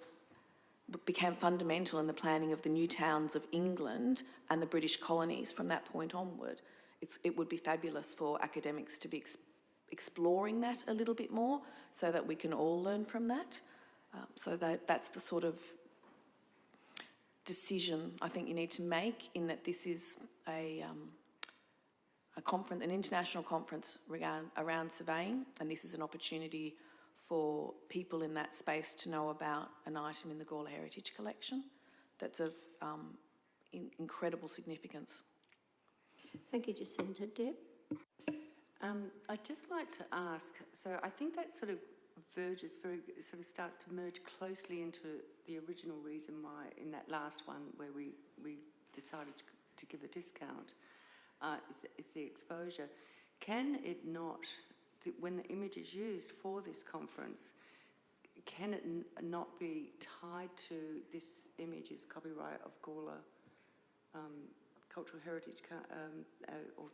became fundamental in the planning of the new towns of England and the British colonies from that point onward. It would be fabulous for academics to be exploring that a little bit more so that we can all learn from that. So that's the sort of decision I think you need to make, in that this is a conference, an international conference around surveying, and this is an opportunity for people in that space to know about an item in the Gawler Heritage Collection that's of incredible significance. Thank you, Jacinta. Deb? I'd just like to ask, so I think that sort of starts to merge closely into the original reason why in that last one where we decided to give a discount is the exposure. Can it not, when the image is used for this conference, can it not be tied to this image's copyright of Gawler cultural heritage, or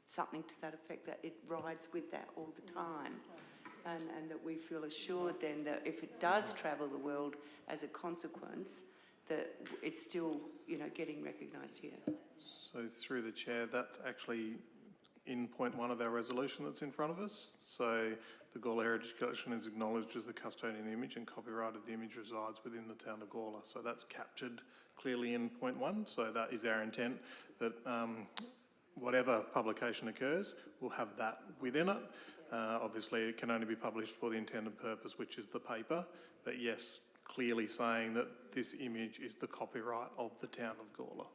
something to that effect, that it rides with that all the time, and that we feel assured then that if it does travel the world as a consequence, that it's still getting recognised here. So through the chair, that's actually in point 1 of our resolution that's in front of us. So the Gawler Heritage Collection is acknowledged as the custodian image and copyrighted the image resides within the town of Gawler. So that's captured clearly in point 1. So that is our intent, that whatever publication occurs will have that within it. Obviously it can only be published for the intended purpose, which is the paper. But yes, clearly saying that this image is the copyright of the town of Gawler.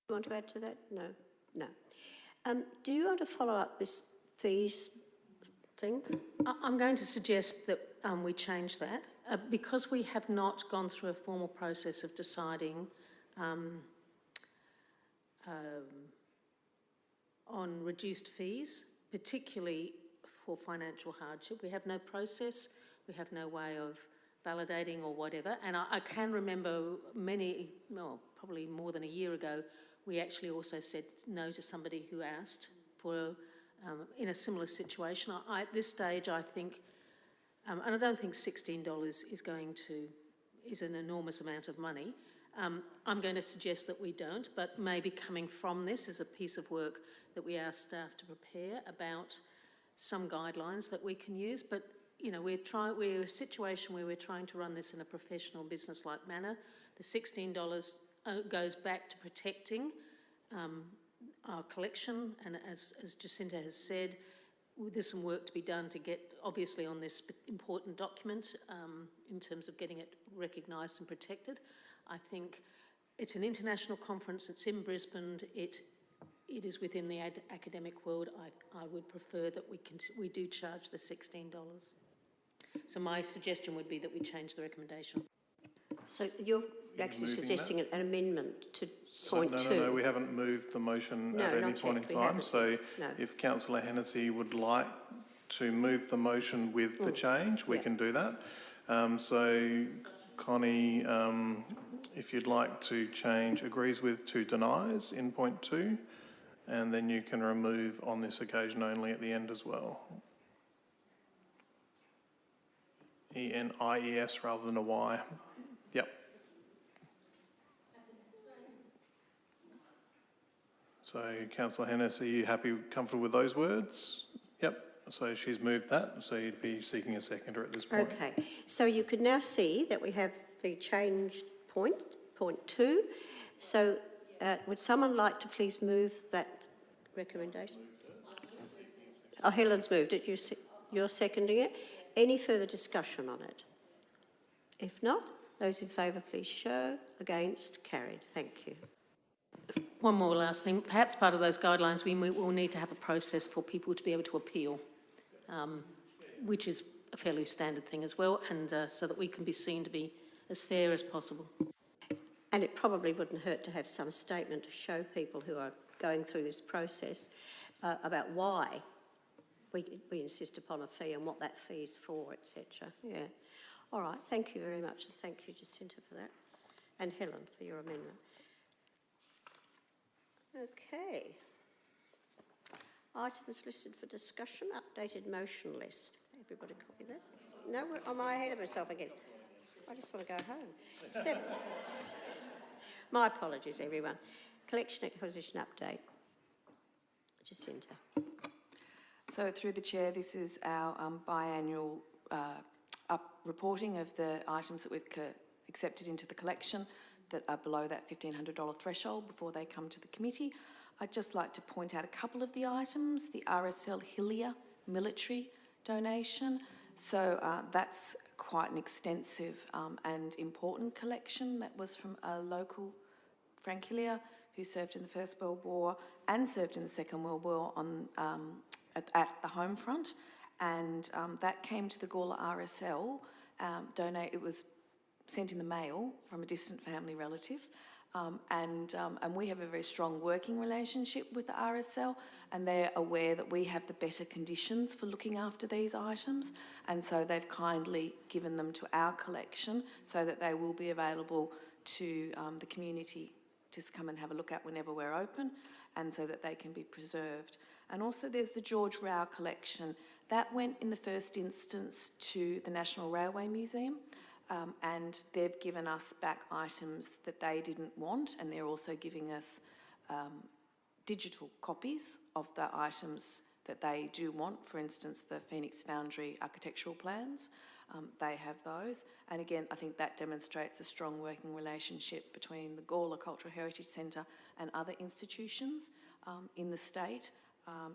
You want to add to that? No. No. Do you want to follow up this fees thing? I'm going to suggest that we change that because we have not gone through a formal process of deciding on reduced fees, particularly for financial hardship. We have no process, we have no way of validating or whatever. And I can remember probably more than a year ago, we actually also said no to somebody who asked for, in a similar situation. At this stage, I think, and I don't think $16 is an enormous amount of money. I'm going to suggest that we don't, but maybe coming from this is a piece of work that we ask staff to prepare about some guidelines that we can use. But we're in a situation where we're trying to run this in a professional, business-like manner. The $16 goes back to protecting our collection, and as Jacinta has said, there's some work to be done to get, obviously, on this important document in terms of getting it recognised and protected. I think it's an international conference, it's in Brisbane, it is within the academic world. I would prefer that we do charge the $16. So my suggestion would be that we change the recommendation. So you're actually suggesting an amendment to point 2? No, we haven't moved the motion at any point in time. So if Councillor Hennessy would like to move the motion with the change, we can do that. So Connie, if you'd like to change agrees with to denies in point 2, and then you can remove on this occasion only at the end as well. ENIES rather than a Y. Yep. So Councillor Hennessy, are you happy, comfortable with those words? Yep. So she's moved that, so you'd be seeking a seconder at this point. Okay. So you can now see that we have the changed point 2. So would someone like to please move that recommendation? Oh, Helen's moved it. You're seconding it. Any further discussion on it? If not, those in favour please show. Against? Carried. Thank you. One more last thing. Perhaps part of those guidelines, we will need to have a process for people to be able to appeal, which is a fairly standard thing as well, and so that we can be seen to be as fair as possible. And it probably wouldn't hurt to have some statement to show people who are going through this process about why we insist upon a fee and what that fee is for, etc. Yeah. All right. Thank you very much, and thank you, Jacinta, for that, and Helen for your amendment. Okay. Items listed for discussion. Updated motion list. Everybody copy that? No, am I ahead of myself again? I just want to go home. 7. My apologies, everyone. Collection acquisition update. Jacinta. So through the chair, this is our biannual reporting of the items that we've accepted into the collection that are below that $1,500 threshold before they come to the committee. I'd just like to point out a couple of the items. The RSL Hillier military donation, So that's quite an extensive and important collection that was from a local, Frank Hillier, who served in the First World War and served in the Second World War on, at the home front. And that came to the Gawler RSL, it was sent in the mail from a distant family relative. And we have a very strong working relationship with the RSL, and they're aware that we have the better conditions for looking after these items, and so they've kindly given them to our collection so that they will be available to the community to come and have a look at whenever we're open, and so that they can be preserved. And also there's the George Rao collection. That went in the first instance to the National Railway Museum. And they've given us back items that they didn't want, and they're also giving us digital copies of the items that they do want. For instance, the Phoenix Foundry architectural plans, they have those. And again, I think that demonstrates a strong working relationship between the Gawler Cultural Heritage Centre and other institutions in the state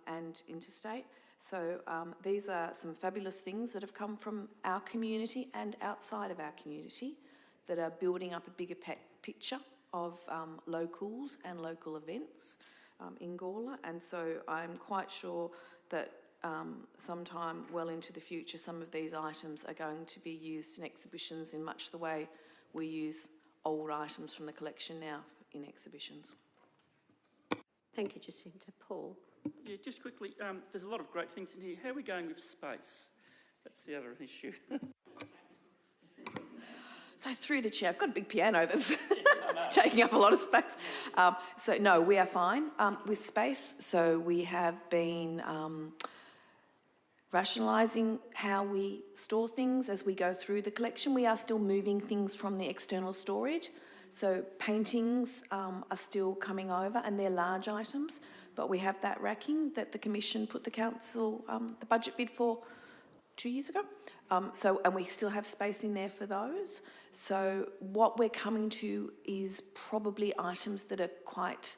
and interstate. So these are some fabulous things that have come from our community and outside of our community that are building up a bigger picture of locals and local events in Gawler. And so I'm quite sure that sometime well into the future, some of these items are going to be used in exhibitions in much the way we use old items from the collection now in exhibitions. Thank you, Jacinta. Paul? Yeah, just quickly, there's a lot of great things in here. How are we going with space? That's the other issue. So through the chair, I've got a big piano that's taking up a lot of space. So no, we are fine with space. So we have been rationalising how we store things as we go through the collection. We are still moving things from the external storage. So paintings are still coming over, and they're large items, but we have that racking that the Commission put the council, the budget bid for 2 years ago. And we still have space in there for those. So what we're coming to is probably items that are quite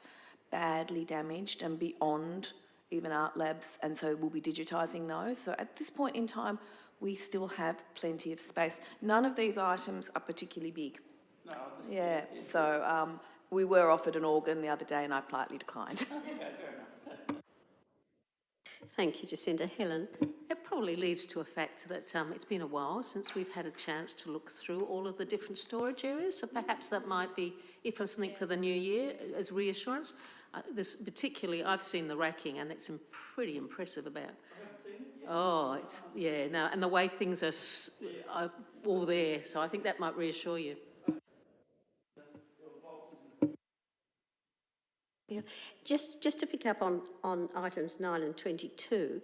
badly damaged and beyond even art labs, and so we'll be digitising those. So at this point in time, we still have plenty of space. None of these items are particularly big. No, I'll just... Yeah, so we were offered an organ the other day and I politely declined. Okay, fair enough. Thank you, Jacinta. Helen? It probably leads to a fact that it's been a while since we've had a chance to look through all of the different storage areas, so perhaps that might be, if there's something for the new year, as reassurance. Particularly, I've seen the racking, and it's pretty impressive about... Oh, it's, yeah, no, and the way things are all there, so I think that might reassure you. Yeah. Just to pick up on items 9 and 22,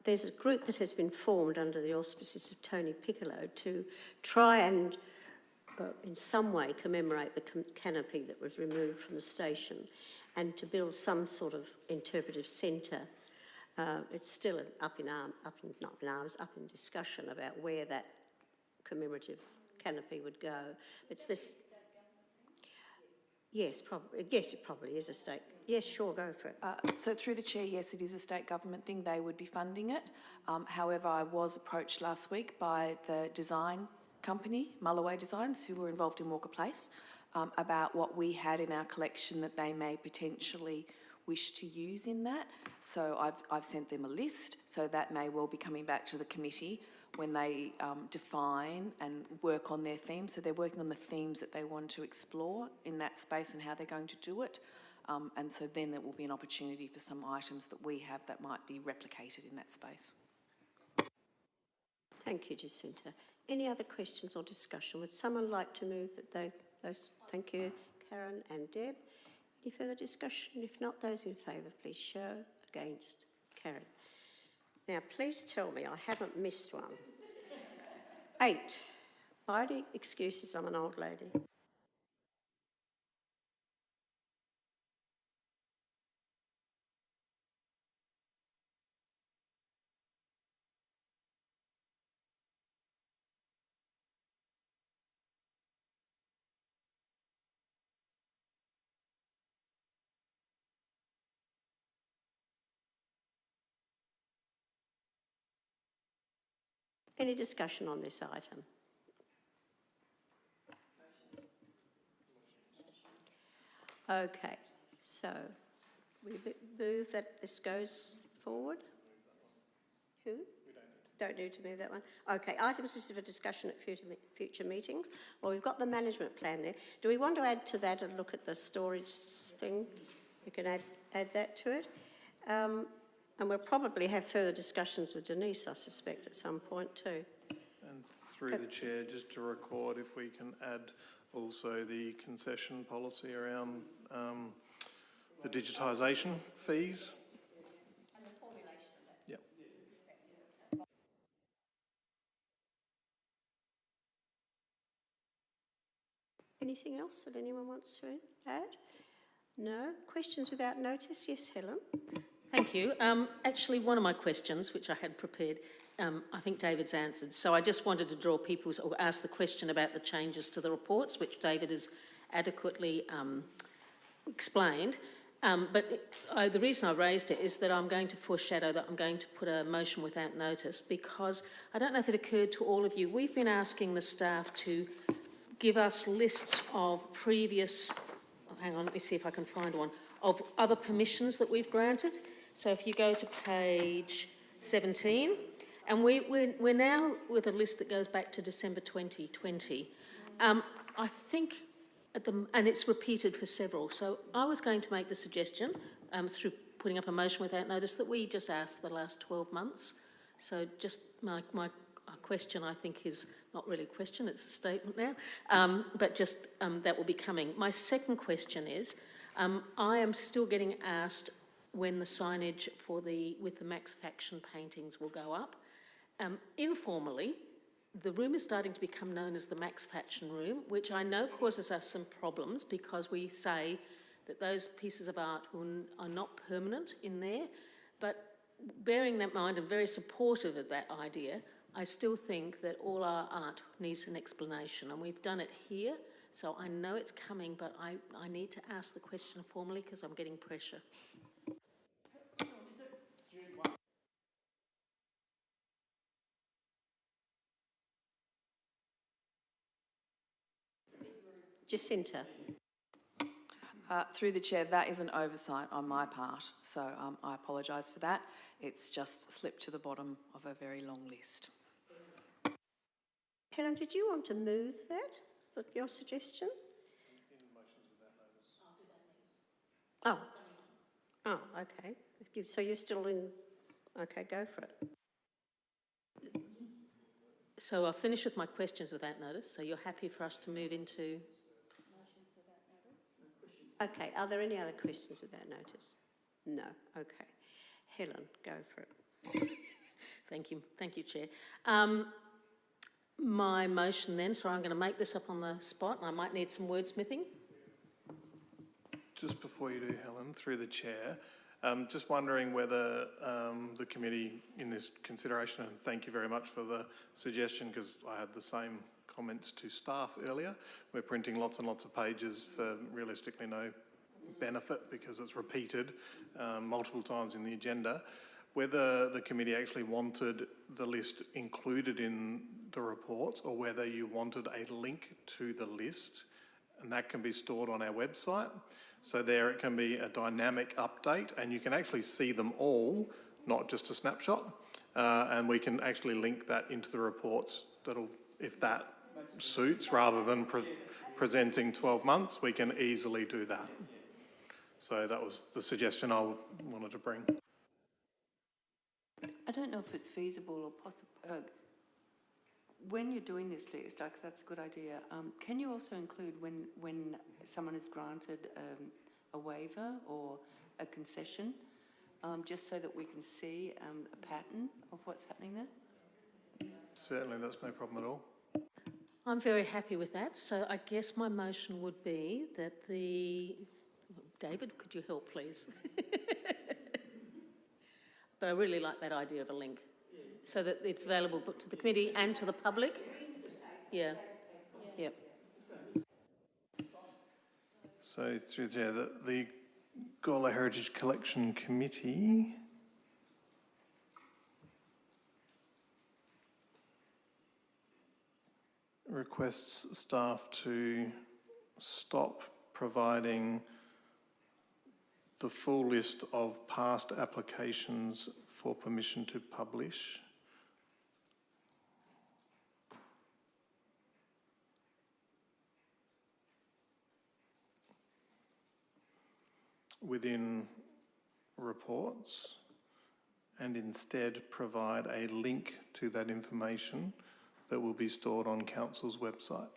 there's a group that has been formed under the auspices of Tony Piccolo to try and in some way commemorate the canopy that was removed from the station, and to build some sort of interpretive centre. It's still up in discussion about where that commemorative canopy would go. It's this. Yes, probably. Yes, it probably is a state. Yes, sure, go for it. So through the chair, yes, it is a state government thing. They would be funding it. However, I was approached last week by the design company, Mulloway Designs, who were involved in Walker Place, about what we had in our collection that they may potentially wish to use in that. So I've sent them a list, so that may well be coming back to the committee when they define and work on their themes. So they're working on the themes that they want to explore in that space and how they're going to do it. And so then there will be an opportunity for some items that we have that might be replicated in that space. Thank you, Jacinta. Any other questions or discussion? Would someone like to move that those? Thank you, Karen and Deb. Any further discussion? If not, those in favour, please show. Against? Karen. Now, please tell me I haven't missed one. 8. Heidi, excuses, I'm an old lady. Any discussion on this item? Okay, so we move that this goes forward? Who? Don't need to move that one. Okay, items listed for discussion at future meetings. Well, we've got the management plan there. Do we want to add to that and look at the storage thing? You can add that to it. And we'll probably have further discussions with Denise, I suspect, at some point too. And through the chair, just to record, if we can add also the concession policy around the digitisation fees. And the formulation of that. Yep. Anything else that anyone wants to add? No? Questions without notice? Yes, Helen? Thank you. Actually, one of my questions, which I had prepared, I think David's answered. So I just wanted to draw people's, or ask the question about the changes to the reports, which David has adequately explained. The reason I raised it is that I'm going to foreshadow that I'm going to put a motion without notice, because I don't know if it occurred to all of you, we've been asking the staff to give us lists of previous, hang on, let me see if I can find one, of other permissions that we've granted. So if you go to page 17, and we're now with a list that goes back to December 2020. I think, and it's repeated for several, so I was going to make the suggestion, through putting up a motion without notice, that we just ask for the last 12 months. So just my question, I think, is not really a question, it's a statement now, but just that will be coming. My second question is, I am still getting asked when the signage with the Max Faction paintings will go up. Informally, the room is starting to become known as the Max Faction room, which I know causes us some problems because we say that those pieces of art are not permanent in there, but bearing that in mind, I'm very supportive of that idea. I still think that all our art needs an explanation, and we've done it here, so I know it's coming, but I need to ask the question formally because I'm getting pressure. Jacinta? Through the chair, that is an oversight on my part, so I apologise for that. It's just slipped to the bottom of a very long list. Helen, did you want to move that, with your suggestion? Oh, okay. So you're still in... Okay, go for it. So I'll finish with my questions without notice, so you're happy for us to move into... Okay, are there any other questions without notice? No, okay. Helen, go for it. Thank you, Chair. My motion then, so I'm going to make this up on the spot, and I might need some wordsmithing. Just before you do, Helen, through the chair, just wondering whether the committee in this consideration, and thank you very much for the suggestion because I had the same comments to staff earlier. We're printing lots and lots of pages for realistically no benefit because it's repeated multiple times in the agenda. Whether the committee actually wanted the list included in the reports or whether you wanted a link to the list, and that can be stored on our website. So there it can be a dynamic update and you can actually see them all, not just a snapshot, and we can actually link that into the reports. If that suits, rather than presenting 12 months, we can easily do that. So that was the suggestion I wanted to bring. I don't know if it's feasible or possible. When you're doing this list, that's a good idea. Can you also include when someone is granted a waiver or a concession, just so that we can see a pattern of what's happening there? Certainly, that's no problem at all. I'm very happy with that. So I guess my motion would be that David, could you help, please? But I really like that idea of a link, so that it's available to the committee and to the public. Yeah. Yep. So through there, the Gawler Heritage Collection Committee requests staff to stop providing the full list of past applications for permission to publish. Within reports, and instead provide a link to that information that will be stored on Council's website.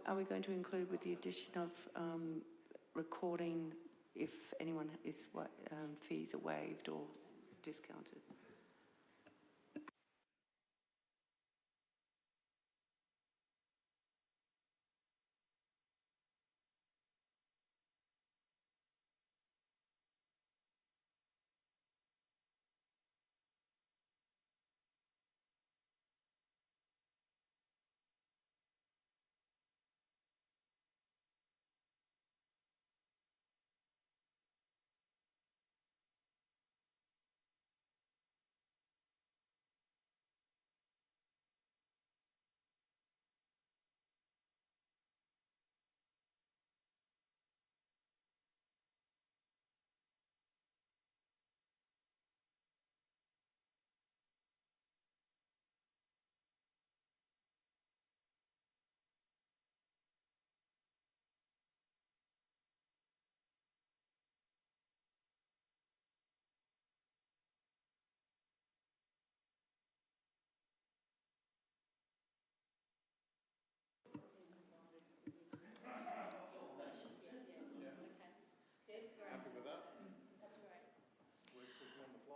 Are we going to include with the addition of recording if anyone is fees are waived or discounted?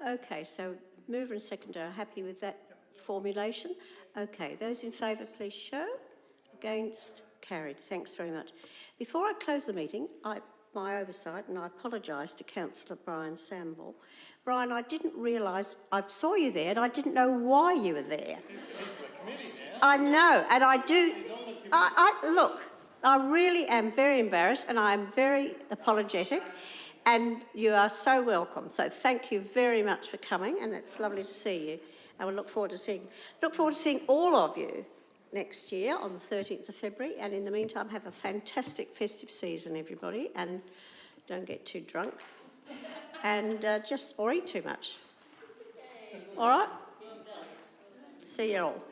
Okay, so mover and seconder are happy with that formulation? Okay, those in favour please show. Against? Carried. Thanks very much. Before I close the meeting, my oversight, and I apologise to Councillor Brian Samble. Brian, I didn't realise, I saw you there and I didn't know why you were there. I know, and I do, look, I really am very embarrassed and I am very apologetic, and you are so welcome. So thank you very much for coming, and it's lovely to see you. And we look forward to seeing all of you next year on the 13th of February. And in the meantime, have a fantastic festive season, everybody, and don't get too drunk and or eat too much. All right? See you all.